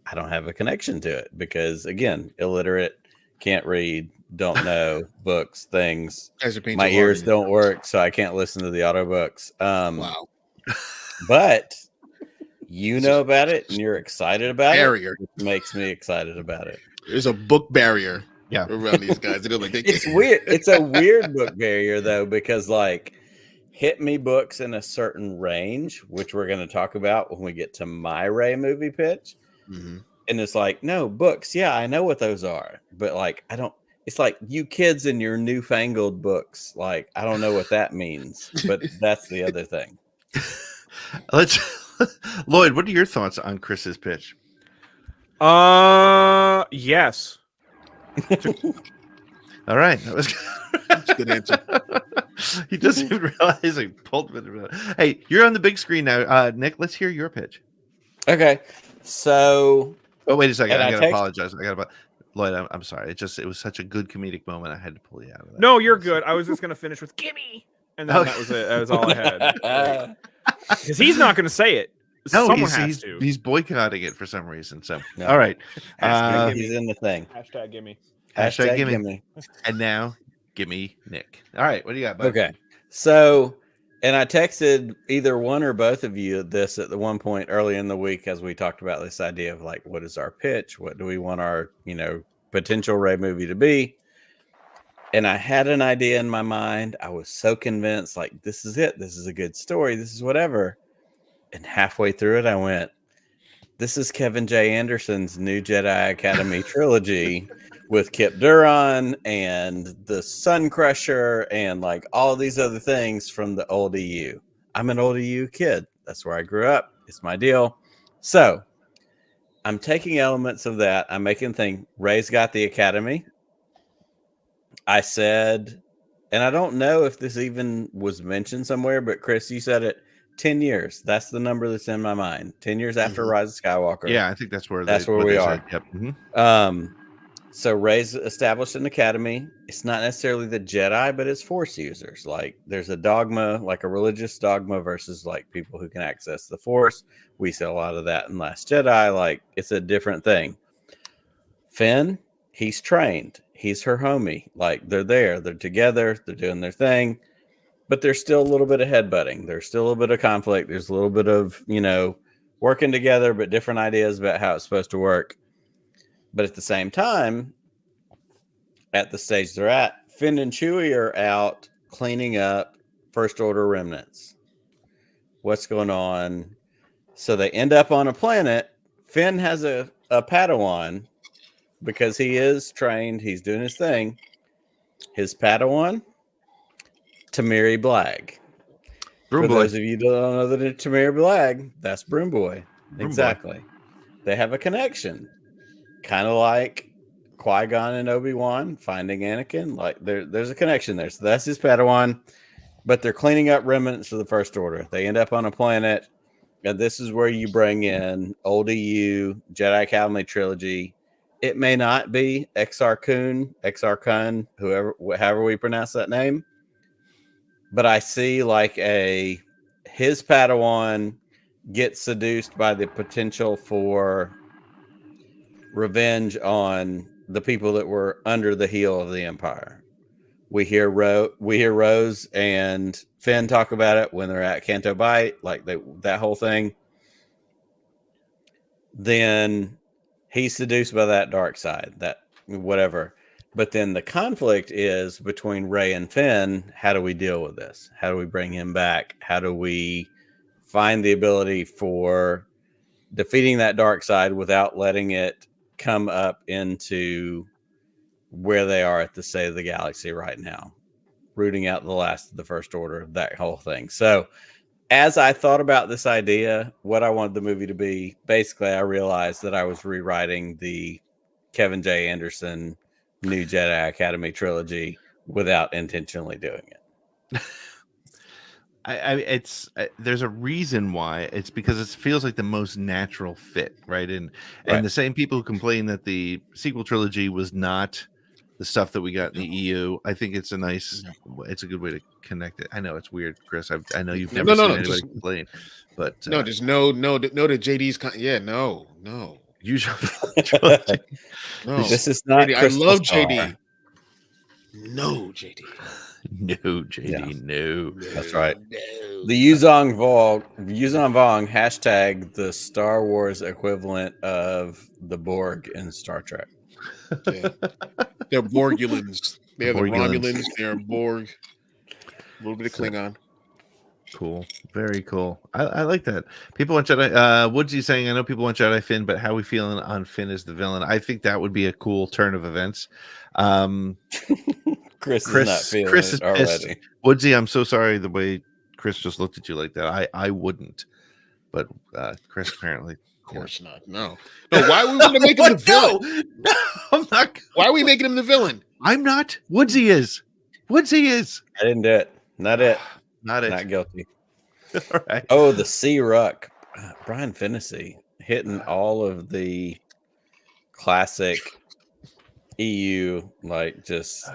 I don't have a connection to it because again, illiterate, can't read, don't know books, things. My ears don't work, so I can't listen to the audiobooks. Wow. But you know about it and you're excited about barrier. It. It makes me excited about it. There's a book barrier around these guys. They're like, it's weird. It's a weird book barrier though, because like hit me books in a certain range, which we're going to talk about when we get to my Rey movie pitch. And it's like, no, books. Yeah, I know what those are. But like, I don't. It's like you kids in your newfangled books. Like, I don't know what that means. But that's the other thing. Lloyd, what are your thoughts on Chris's pitch? Yes. All right, that's a good answer. He doesn't even realize he pulled it. Hey, you're on the big screen now, Nick. Let's hear your pitch. Okay, so wait a second. I gotta apologize. Lloyd, I'm sorry. It was such a good comedic moment. I had to pull you out of that. No, you're good. I was just gonna finish with "gimme," and then that was it. That was all I had. Because he's not going to say it. No, someone has to. He's boycotting it for some reason. So, all right. He's in the thing. Hashtag gimme. Hashtag gimme. And now, gimme Nick. All right. What do you got, bud? Okay. So, and I texted either one or both of you this at the one point early in the week as we talked about this idea of like, what is our pitch? What do we want our, potential Rey movie to be? And I had an idea in my mind. I was so convinced, like, this is it. This is a good story. This is whatever. And halfway through it, I went, this is Kevin J. Anderson's new Jedi Academy trilogy with Kip Duran and the Sun Crusher and like all these other things from the old EU. I'm an old EU kid. That's where I grew up. It's my deal. So I'm taking elements of that. I'm making think Rey's got the Academy. I said, and I don't know if this even was mentioned somewhere, but Chris, you said it, 10 years. That's the number that's in my mind. 10 years after Rise of Skywalker. Yeah, I think that's where we are. Yep. So Rey's established an academy. It's not necessarily the Jedi, but it's Force users. Like there's a dogma, like a religious dogma versus like people who can access the Force. We see a lot of that in Last Jedi. Like it's a different thing. Finn, he's trained. He's her homie. Like they're there. They're together. They're doing their thing. But there's still a little bit of headbutting. There's still a little bit of conflict. There's a little bit of, working together, but different ideas about how it's supposed to work. But at the same time, at the stage they're at, Finn and Chewie are out cleaning up First Order remnants. What's going on? So they end up on a planet. Finn has a Padawan because he is trained. He's doing his thing. His Padawan, Tamiri Blag. For those of you that don't know that Tamiri Blag, that's Broom Boy. Exactly. They have a connection. Kind of like Qui-Gon and Obi-Wan finding Anakin. Like there's a connection there. So that's his Padawan. But they're cleaning up remnants of the First Order. They end up on a planet. And this is where you bring in old EU, Jedi Academy trilogy. It may not be Exar Kun, however we pronounce that name. But I see like his Padawan gets seduced by the potential for revenge on the people that were under the heel of the Empire. We hear Rose and Finn talk about it when they're at Canto Bight, like that whole thing. Then he's seduced by that dark side, that whatever. But then the conflict is between Rey and Finn. How do we deal with this? How do we bring him back? How do we find the ability for defeating that dark side without letting it come up into where they are at the state of the galaxy right now, rooting out the last of the First Order, that whole thing. So as I thought about this idea, what I wanted the movie to be, basically I realized that I was rewriting the Kevin J. Anderson New Jedi Academy trilogy without intentionally doing it. There's a reason why. It's because it feels like the most natural fit, right? And the same people who complain that the sequel trilogy was not the stuff that we got in the EU, I think it's it's a good way to connect it. I know it's weird, Chris. I know you've never seen anybody complain, but just no to JD's. No. Usually, no. This is not. JD, I love JD. No, JD. No, JD. Yeah. No. That's right. No. The Yuzong Vong hashtag the Star Wars equivalent of the Borg in Star Trek. Yeah. They're Borgulans. They're the Romulans. They're Borg. A little bit of Klingon. Cool. Very cool. I like that. People want Jedi. Woodsy saying, I know people want Jedi Finn, but how are we feeling on Finn as the villain? I think that would be a cool turn of events. Chris is not feeling it already. Woodsy, I'm so sorry the way Chris just looked at you like that. I wouldn't. But Chris apparently. Of course not. No. Why are we going to make him the villain? No, I'm not. Why are we making him the villain? I'm not. Woodsy is. I didn't do it. Not it. Not guilty. All right. Oh, the C-Ruck. Brian Fennessy hitting all of the classic EU, like just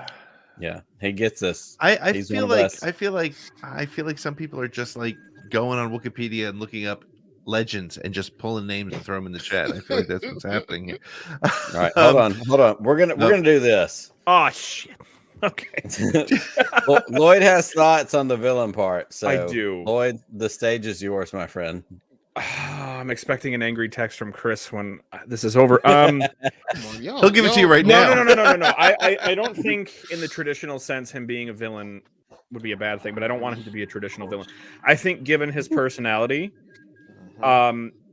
he gets us. I feel like some people are just like going on Wikipedia and looking up legends and just pulling names and throw them in the chat. I feel like that's what's happening here. All right, hold on. We're gonna do this. Oh shit. Okay. Lloyd has thoughts on the villain part. So I do. Lloyd, the stage is yours, my friend. I'm expecting an angry text from Chris when this is over. He'll give it to you right now. No. I don't think in the traditional sense him being a villain would be a bad thing, but I don't want him to be a traditional villain. I think given his personality,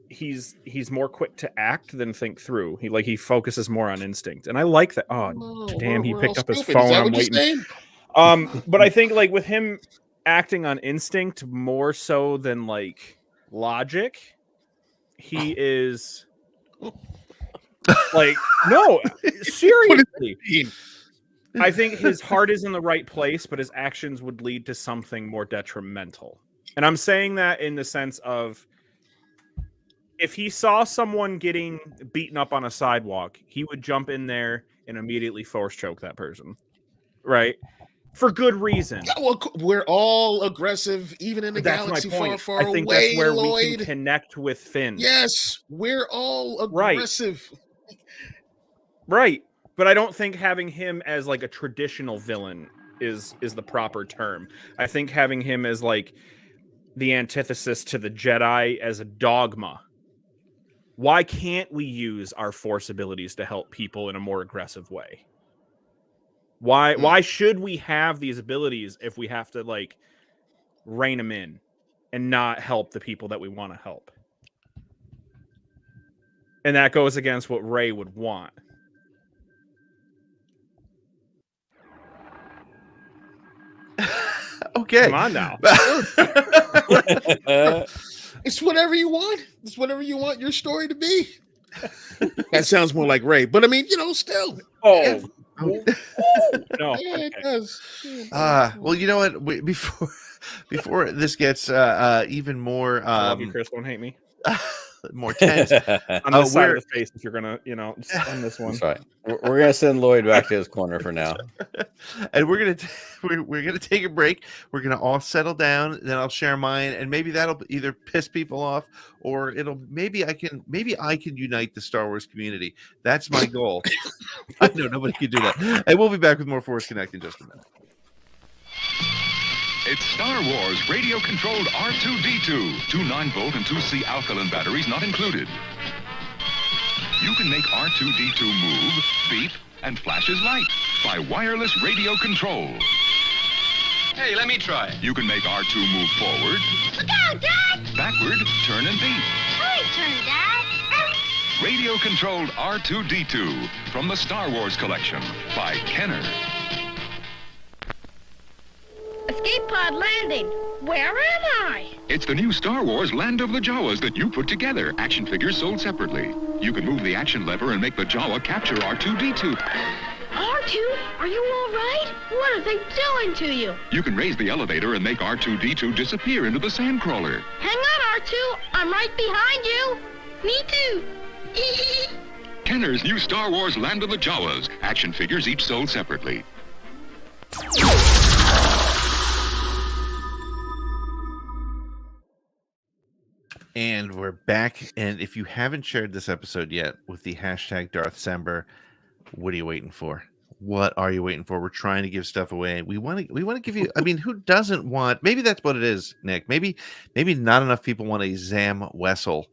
he's more quick to act than think through. He focuses more on instinct, and I like that. Damn, he picked up his phone. I'm waiting. But I think like with him acting on instinct more so than like logic, he is like no, seriously. I think his heart is in the right place, but his actions would lead to something more detrimental. And I'm saying that in the sense of if he saw someone getting beaten up on a sidewalk, he would jump in there and immediately force choke that person. Right? For good reason. Yeah, well, we're all aggressive, even in the galaxy far away. I think that's where we can connect with Finn. Yes, we're all aggressive. Right. But I don't think having him as like a traditional villain is the proper term. I think having him as like the antithesis to the Jedi as a dogma why can't we use our Force abilities to help people in a more aggressive way? Why should we have these abilities if we have to like rein them in and not help the people that we want to help? And that goes against what Rey would want. Okay. Come on now. It's whatever you want. It's whatever you want your story to be. That sounds more like Rey, but I mean, still. Oh. No. Yeah, it does. Well, you know what? Before this gets even more, I love you, Chris. Don't hate me. More tense. On this side of the face, if you're gonna, just on this one. That's right. We're gonna send Lloyd back to his corner for now, and we're gonna take a break. We're gonna all settle down. Then I'll share mine, and maybe that'll either piss people off, or maybe I can unite the Star Wars community. That's my goal. I know nobody can do that. And we'll be back with more Force Connect in just a minute. It's Star Wars radio-controlled R2-D2. 2 9-volt and 2C alkaline batteries not included. You can make R2-D2 move, beep, and flash his light by wireless radio control. Hey, let me try. You can make R2 move forward, Look out, Dad! backward, turn and beep. My turn, Dad. Radio-controlled R2-D2 from the Star Wars collection by Kenner. Escape pod landing. Where am I? It's the new Star Wars Land of the Jawas that you put together. Action figures sold separately. You can move the action lever and make the Jawa capture R2-D2. R2, are you all right? What are they doing to you? You can raise the elevator and make R2-D2 disappear into the sandcrawler. Hang on, R2. I'm right behind you. Me too. Kenner's new Star Wars Land of the Jawas. Action figures each sold separately. And we're back. And if you haven't shared this episode yet with the hashtag #DarthSember, what are you waiting for? What are you waiting for? We're trying to give stuff away. We want to give you. I mean, who doesn't want? Maybe that's what it is, Nick. Maybe not enough people want a Zam Wessel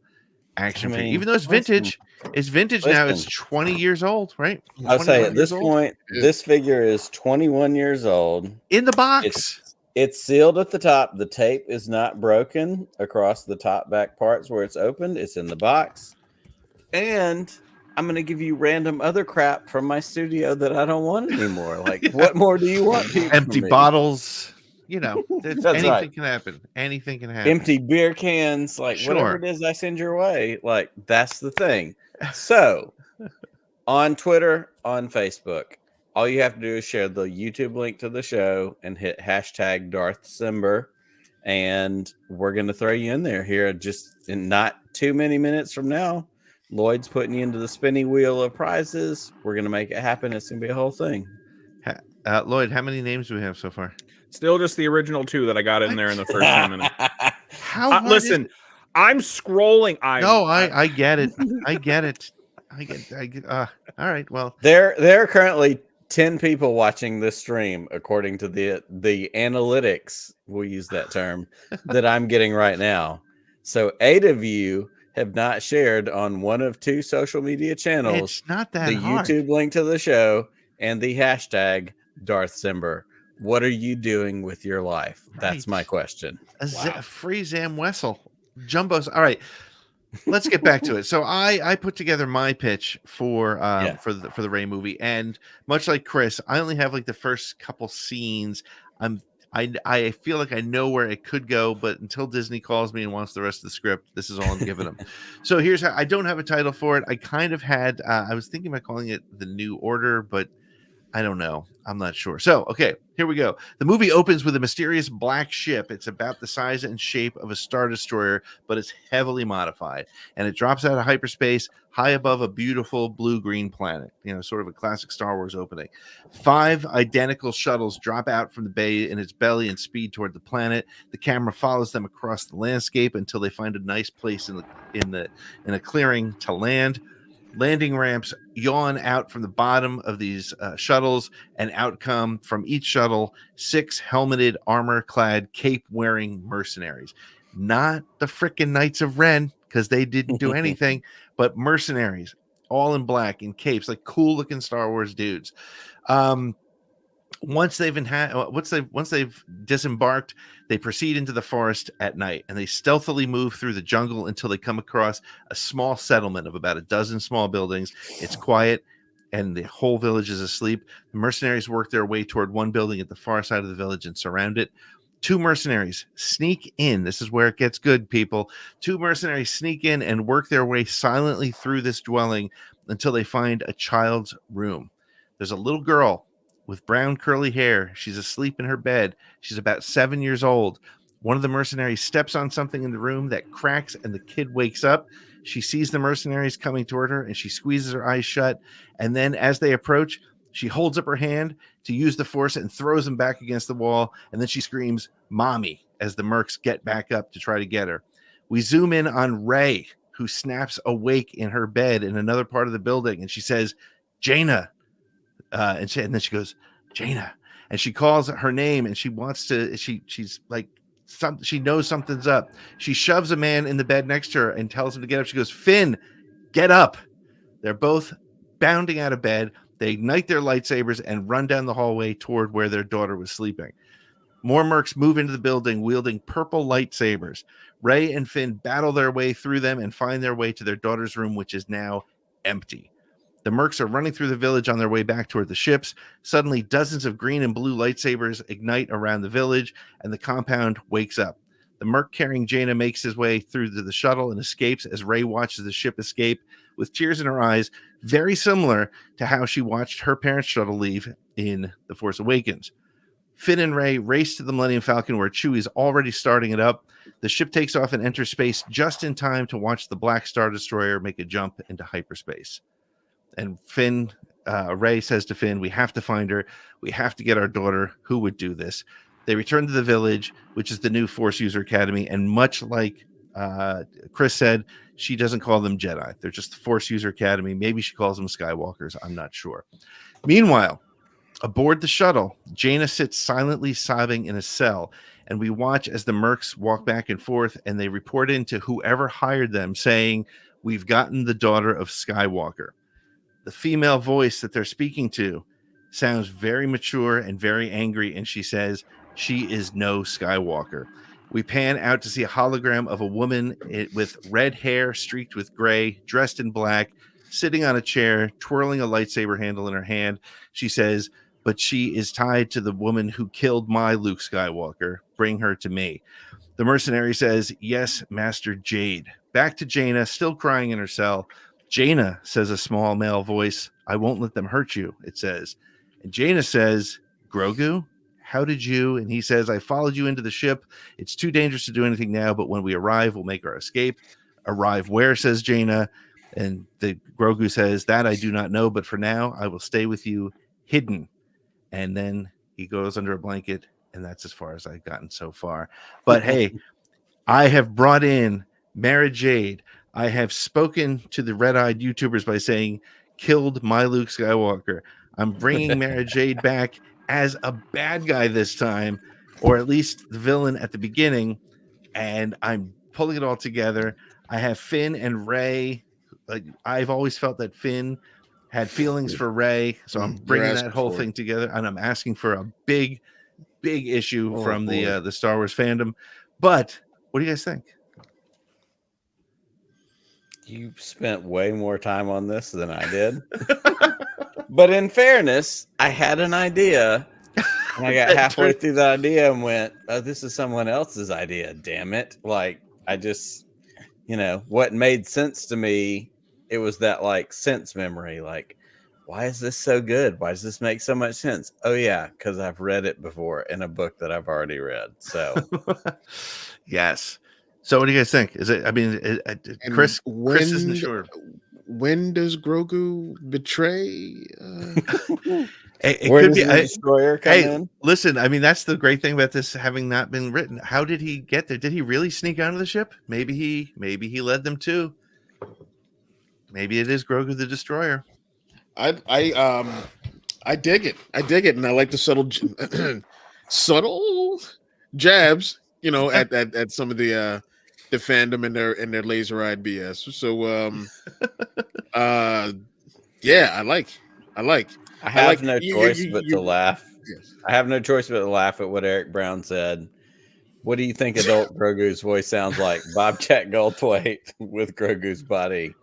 action figure, even though it's vintage. It's vintage now. It's 20 years old, right? I'll say at this point, this figure is 21 years old. In the box. It's sealed at the top. The tape is not broken across the top back parts where it's opened. It's in the box. And I'm going to give you random other crap from my studio that I don't want anymore. Like, what more do you want? Empty bottles. Anything right. can happen. Anything can happen. Empty beer cans, whatever it is I send your way. Like, that's the thing. So, on Twitter, on Facebook, all you have to do is share the YouTube link to the show and hit hashtag #DarthSember, and we're going to throw you in there here just in not too many minutes from now. Lloyd's putting you into the spinning wheel of prizes. We're going to make it happen. It's going to be a whole thing. Lloyd, how many names do we have so far? Still just the original 2 that I got in there in the first 10 minutes. Listen, I'm scrolling. I get it. I get it. All right. Well, there are currently 10 people watching this stream, according to the analytics, we'll use that term, that I'm getting right now. So 8 of you have not shared on one of 2 social media channels. It's not that the hard. YouTube link to the show and the hashtag #DarthSember. What are you doing with your life? That's my question. Free Zam Wessel. Jumbos. All right. Let's get back to it. So I put together my pitch for the Rey movie, and much like Chris, I only have like the first couple scenes. I feel like I know where it could go, but until Disney calls me and wants the rest of the script, this is all I'm giving them. So here's how. I don't have a title for it. I kind of had. I was thinking about calling it The New Order, but I don't know. I'm not sure. So, okay, here we go. The movie opens with a mysterious black ship. It's about the size and shape of a Star Destroyer, but it's heavily modified. And it drops out of hyperspace high above a beautiful blue-green planet. Sort of a classic Star Wars opening. 5 identical shuttles drop out from the bay in its belly and speed toward the planet. The camera follows them across the landscape until they find a nice place in a clearing to land. Landing ramps yawn out from the bottom of these shuttles, and out come from each shuttle 6 helmeted, armor-clad, cape-wearing mercenaries. Not the frickin' Knights of Ren, because they didn't do anything but mercenaries, all in black in capes, like cool looking Star Wars dudes. Once they've disembarked, they proceed into the forest at night, and they stealthily move through the jungle until they come across a small settlement of about a dozen small buildings. It's quiet, and the whole village is asleep. The mercenaries work their way toward one building at the far side of the village and surround it. Two mercenaries sneak in. This is where it gets good, people. Two mercenaries sneak in and work their way silently through this dwelling until they find a child's room. There's a little girl with brown curly hair. She's asleep in her bed. She's about 7 years old. One of the mercenaries steps on something in the room that cracks, and the kid wakes up. She sees the mercenaries coming toward her, and she squeezes her eyes shut. And then as they approach, she holds up her hand to use the force and throws him back against the wall. And then she screams, "Mommy," as the mercs get back up to try to get her. We zoom in on Rey, who snaps awake in her bed in another part of the building. And she says, "Jaina." And then she goes, "Jaina," and she calls her name, and she wants to. She's like, she knows something's up. She shoves a man in the bed next to her and tells him to get up. She goes, "Finn, get up." They're both bounding out of bed. They ignite their lightsabers and run down the hallway toward where their daughter was sleeping. More mercs move into the building wielding purple lightsabers. Rey and Finn battle their way through them and find their way to their daughter's room, which is now empty. The mercs are running through the village on their way back toward the ships. Suddenly, dozens of green and blue lightsabers ignite around the village, and the compound wakes up. The merc carrying Jaina makes his way through to the shuttle and escapes as Rey watches the ship escape with tears in her eyes, very similar to how she watched her parents' shuttle leave in The Force Awakens. Finn and Rey race to the Millennium Falcon, where Chewie's already starting it up. The ship takes off and enters space just in time to watch the Black Star Destroyer make a jump into hyperspace. And Rey says to Finn, "We have to find her. We have to get our daughter. Who would do this?" They return to the village, which is the new Force User Academy. And much like Chris said, she doesn't call them Jedi. They're just the Force User Academy. Maybe she calls them Skywalkers. I'm not sure. Meanwhile, aboard the shuttle, Jaina sits silently sobbing in a cell. And we watch as the mercs walk back and forth, and they report in to whoever hired them saying, "We've gotten the daughter of Skywalker." The female voice that they're speaking to sounds very mature and very angry, and she says, "She is no Skywalker." We pan out to see a hologram of a woman with red hair streaked with gray, dressed in black, sitting on a chair, twirling a lightsaber handle in her hand. She says, "But she is tied to the woman who killed my Luke Skywalker. Bring her to me." The mercenary says, "Yes, Master Jade." Back to Jaina, still crying in her cell. "Jaina," says a small male voice, "I won't let them hurt you," it says. And Jaina says, "Grogu, how did you?" And he says, "I followed you into the ship. It's too dangerous to do anything now, but when we arrive, we'll make our escape." "Arrive where?" says Jaina. And the Grogu says, "That I do not know, but for now, I will stay with you hidden." And then he goes under a blanket, and that's as far as I've gotten so far. But hey, I have brought in Mara Jade. I have spoken to the red-eyed YouTubers by saying, "Killed my Luke Skywalker." I'm bringing Mara Jade back as a bad guy this time, or at least the villain at the beginning, and I'm pulling it all together. I have Finn and Rey. Like, I've always felt that Finn had feelings for Rey, so I'm bringing that whole thing together, and I'm asking for a big issue from the Star Wars fandom. But what do you guys think? You spent way more time on this than I did. But in fairness, I had an idea, and I got halfway through the idea and went, "Oh, this is someone else's idea, damn it." Like, I just, what made sense to me, it was that, like, sense memory. Like, why is this so good? Why does this make so much sense? Oh, yeah, because I've read it before in a book that I've already read. So, yes. So what do you guys think? Is it? I mean, Chris isn't sure. When does Grogu betray? It where could does be the destroyer come in? Listen, I mean, that's the great thing about this having not been written. How did he get there? Did he really sneak onto the ship? Maybe he led them to. Maybe it is Grogu the Destroyer. I dig it. I dig it, and I like the subtle jabs, at some of the defend them and their laser eyed BS. So yeah, I like. I have no you- choice but to laugh. Yes. I have no choice but to laugh at what Eric Brown said. What do you think adult Grogu's voice sounds like? Bobcat Goldthwait with Grogu's body.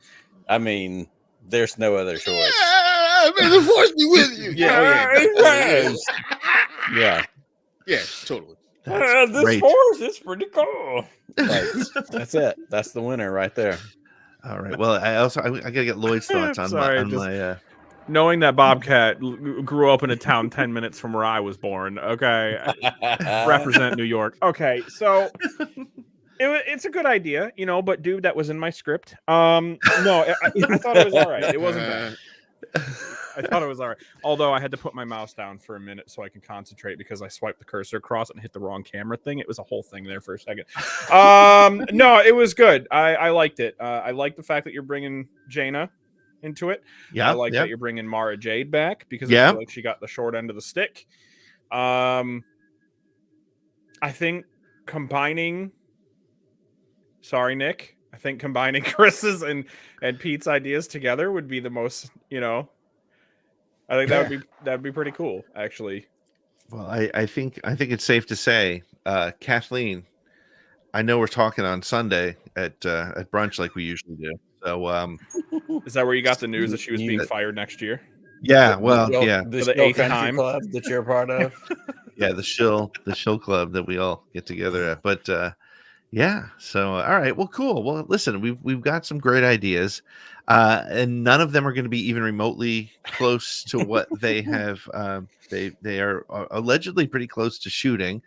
I mean, there's no other choice. May the force be with you. Yeah. Yeah, totally. This force is pretty cool. Like, that's it. That's the winner right there. All right. Well, I gotta get Lloyd's thoughts on my knowing that Bobcat grew up in a town 10 minutes from where I was born. Okay. Represent New York. Okay. So it's a good idea, but dude, that was in my script. No, I thought it was all right. It wasn't bad. I thought it was all right. Although I had to put my mouse down for a minute so I could concentrate because I swiped the cursor across and hit the wrong camera thing. It was a whole thing there for a second. No, it was good. I liked it. I like the fact that you're bringing Jaina into it. Yeah, I like that you're bringing Mara Jade back because I feel like she got the short end of the stick. I think combining. Sorry, Nick. I think combining Chris's and Pete's ideas together would be the most. I think that'd be pretty cool, actually. Well, I think it's safe to say, Kathleen. I know we're talking on Sunday at brunch like we usually do. So, is that where you got the news that she was being fired next year? Yeah, The the 8th time club that you're a part of. Yeah, the shill club that we all get together at. But yeah, so all right, well, cool. Well, listen, we've got some great ideas, and none of them are going to be even remotely close to what they have. They are allegedly pretty close to shooting,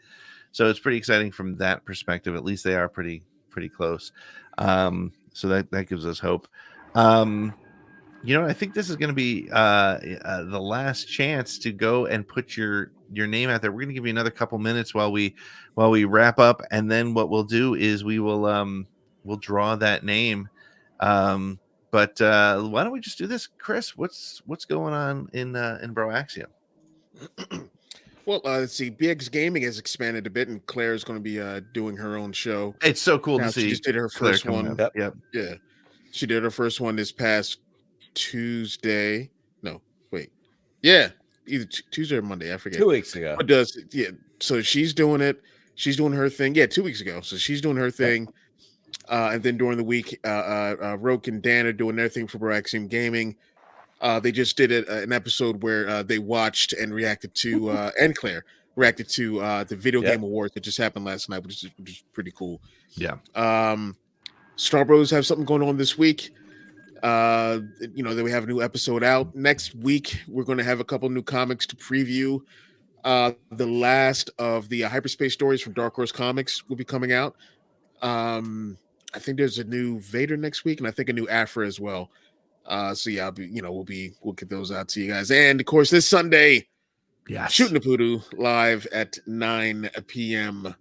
so it's pretty exciting from that perspective. At least they are pretty close. So that gives us hope. I think this is going to be the last chance to go and put your name out there. We're going to give you another couple minutes while we wrap up, and then what we'll do is we'll draw that name. But why don't we just do this, Chris? What's going on in Broaxium? Well, let's see. BX Gaming has expanded a bit, and Claire is going to be doing her own show. It's so cool to see. She just did her first one. Yep. Yeah, she did her first one this past Tuesday. No, wait. Yeah, either Tuesday or Monday. I forget. 2 weeks ago. So she's doing it. She's doing her thing. Yeah, 2 weeks ago. So she's doing her thing. And then during the week, Roke and Dan are doing their thing for Broaxium Gaming. They just did an episode where they watched and reacted to, and Claire reacted to the video game awards that just happened last night, which is pretty cool. Yeah. Star Bros have something going on this week. That we have a new episode out. Next week, we're going to have a couple new comics to preview. The last of the hyperspace stories from Dark Horse Comics will be coming out. I think there's a new Vader next week, and I think a new Afra as well. So yeah, we'll get those out to you guys. And of course, this Sunday, Shooting the Poodoo live at 9 p.m.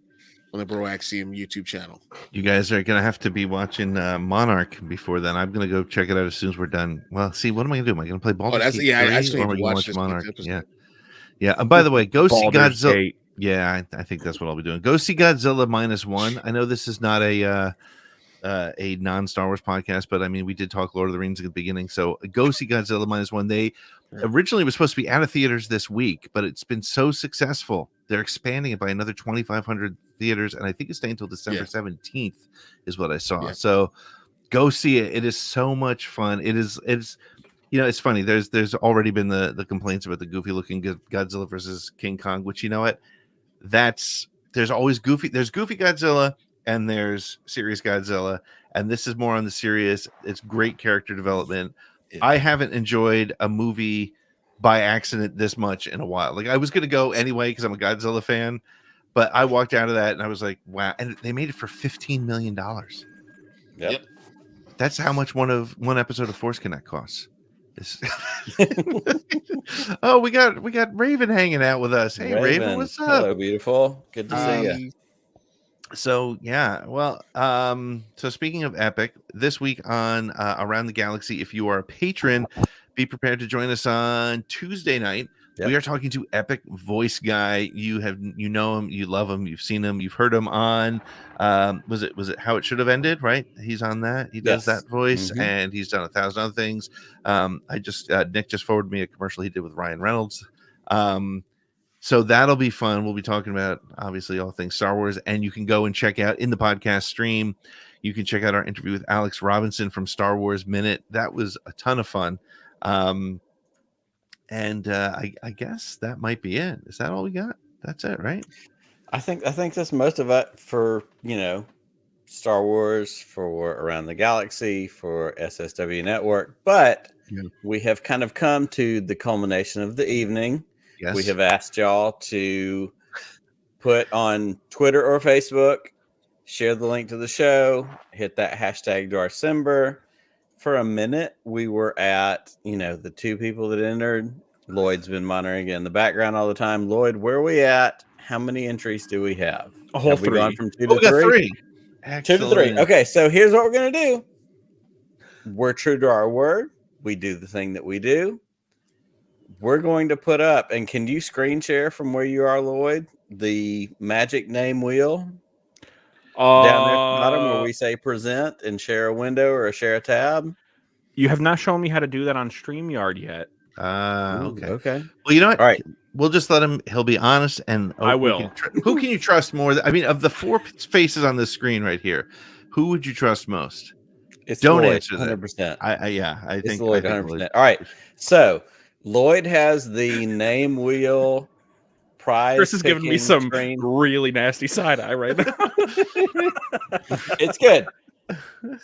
on the Broaxium YouTube channel. You guys are gonna have to be watching Monarch before then. I'm gonna go check it out as soon as we're done. Well, see, what am I gonna do? Am I gonna play Baldur's Gate 3, I actually or am I gonna watch this Monarch? episode. Yeah. And by the way, go see Baldur's Godzilla. Gate. Yeah, I think that's what I'll be doing. Go see Godzilla -1. I know this is not a non-Star Wars podcast, but I mean, we did talk Lord of the Rings at the beginning. So go see Godzilla -1. They originally was supposed to be out of theaters this week, but it's been so successful. They're expanding it by another 2,500 theaters, and I think it's staying until December 17th is what I saw. So go see it. It is so much fun. It's it's funny. There's already been the complaints about the goofy looking Godzilla versus King Kong, which there's always goofy. There's goofy Godzilla and there's serious Godzilla, and this is more on the serious. It's great character development. I haven't enjoyed a movie by accident this much in a while. Like, I was going to go anyway because I'm a Godzilla fan, but I walked out of that and I was like, wow. And they made it for $15 million. Yep. That's how much one episode of Force Connect costs. Oh, we got Raven hanging out with us. Hey, Raven, what's up? Hello, beautiful. Good to see you. So yeah, well, so speaking of Epic, this week on Around the Galaxy, if you are a patron, be prepared to join us on Tuesday night. Yep. We are talking to epic voice guy. You know him, you love him, you've seen him, you've heard him on was it How It Should Have Ended, right? He's on that. He does that voice, and he's done 1,000 other things. Nick just forwarded me a commercial he did with Ryan Reynolds. So that'll be fun. We'll be talking about obviously all things Star Wars, and you can go and check out in the podcast stream. You can check out our interview with Alex Robinson from Star Wars Minute. That was a ton of fun. I guess that might be it. Is that all we got? That's it, right? I think that's most of it for, Star Wars, for Around the Galaxy, for SSW Network. But we have kind of come to the culmination of the evening. Yes. We have asked y'all to put on Twitter or Facebook, share the link to the show, hit that hashtag Darcember. For a minute, we were at, the 2 people that entered. Lloyd's been monitoring in the background all the time. Lloyd, where are we at? How many entries do we have? A whole have 3. We gone from 2 to 3? 3. 2 to 3. Okay, so here's what we're going to do. We're true to our word. We do the thing that we do. We're going to put up, and can you screen share from where you are, Lloyd, the magic name wheel down there at the bottom where we say present and share a window or share a tab? You have not shown me how to do that on StreamYard yet. Okay. Okay. Well, you know what? All right. We'll just let him. He'll be honest, and I will. Who can you trust more? I mean, of the 4 faces on this screen right here, who would you trust most? Don't Lloyd, answer that. 100%. I think Lloyd, 100%. All right. So Lloyd has the name wheel prize. Chris is giving me some screen. really nasty side eye right now. It's good.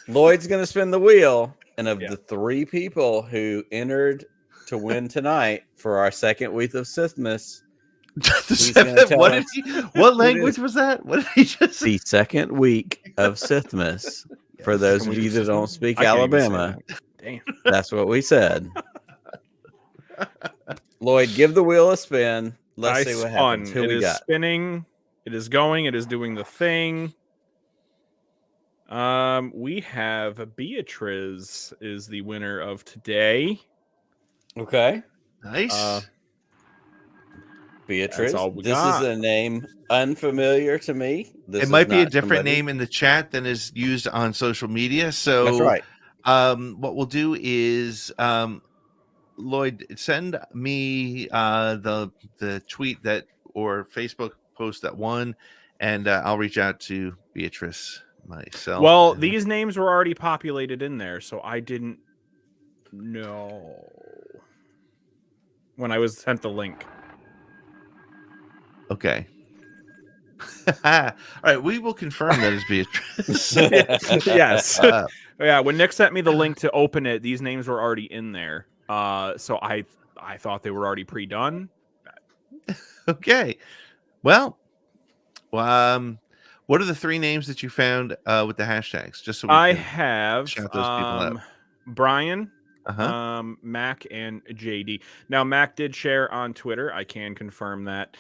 Lloyd's going to spin the wheel, and of the 3 people who entered to win tonight for our second week of Sithmas, what language was that? What did he just say? The second week of Sithmas. For those of you that don't speak Alabama, damn, that's what we said. Lloyd, give the wheel a spin. Let's see what happens. Who it we is got? spinning. It is going. It is doing the thing. We have Beatrice is the winner of today. Okay. Nice. Beatrice. This is a name unfamiliar to me. It might be a different name in the chat than is used on social media. So that's right. What we'll do is Lloyd, send me the tweet that or Facebook post that won, and I'll reach out to Beatrice myself. Well, these names were already populated in there, so I didn't know when I was sent the link. Okay. All right, we will confirm that is Beatrice. Yes. Yeah, when Nick sent me the link to open it, these names were already in there. So I thought they were already pre-done. Okay. Well, what are the 3 names that you found with the hashtags? Just so we can shout those people out. Brian, Mac, and JD. Now, Mac did share on Twitter. I can confirm that.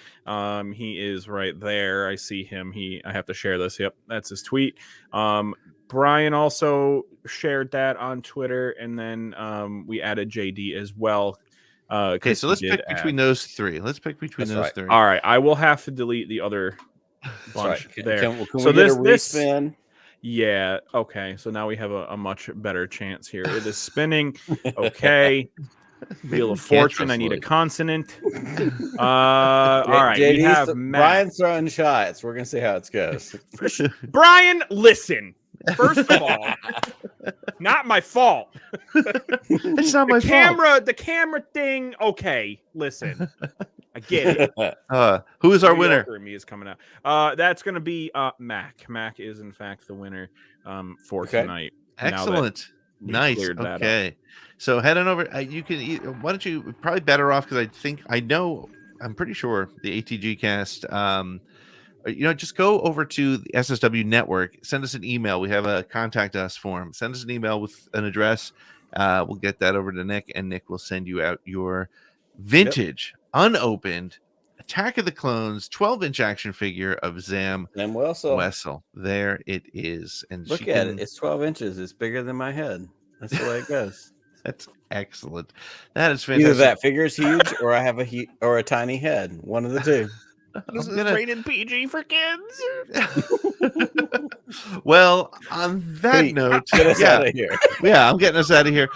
He is right there. I see him. I have to share this. Yep, that's his tweet. Brian also shared that on Twitter, and then we added JD as well. Okay, so let's pick between those 3. Let's pick between those 3. All right, I will have to delete the other bunch there. Can we get a respin? Yeah. Okay. So now we have a much better chance here. It is spinning. Okay. Wheel of Fortune. I need a consonant. All right. JD, we have Brian's throwing shots. We're gonna see how it goes. Brian, listen. First of all, not my fault. It's not my fault. The camera thing. Okay. Listen. I get it. Who is our winner? Me is coming out. That's going to be Mac. Mac is in fact the winner for tonight. Excellent. Nice. Okay. So head on over. You can. Why don't you? Probably better off because I'm pretty sure the ATG cast. Just go over to the SSW network. Send us an email. We have a contact us form. Send us an email with an address. We'll get that over to Nick, and Nick will send you out your vintage. Unopened Attack of the Clones 12-inch action figure of Zam Wessel. There it is. And look at it. It's 12 inches. It's bigger than my head. That's the way it goes. That's excellent. That is fantastic. Either that figure's huge, or I have a tiny head. One of the two. This is rated PG for kids. Well, on that note, get us out of here. Yeah, I'm getting us out of here.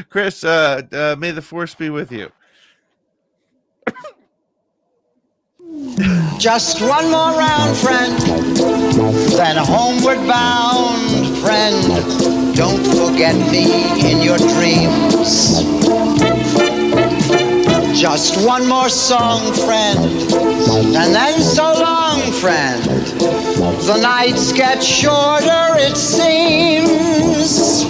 Chris, may the force be with you. Just one more round, friend, then homeward bound, friend. Don't forget me in your dreams. Just one more song, friend, and then so long, friend. The nights get shorter, it seems.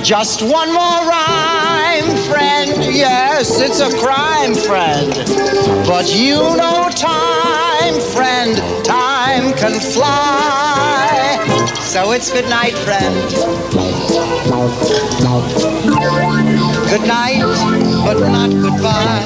Just one more rhyme, friend. Yes, it's a crime, friend. But you know time, friend. Time can fly. So it's good night, friend. Good night, but not goodbye.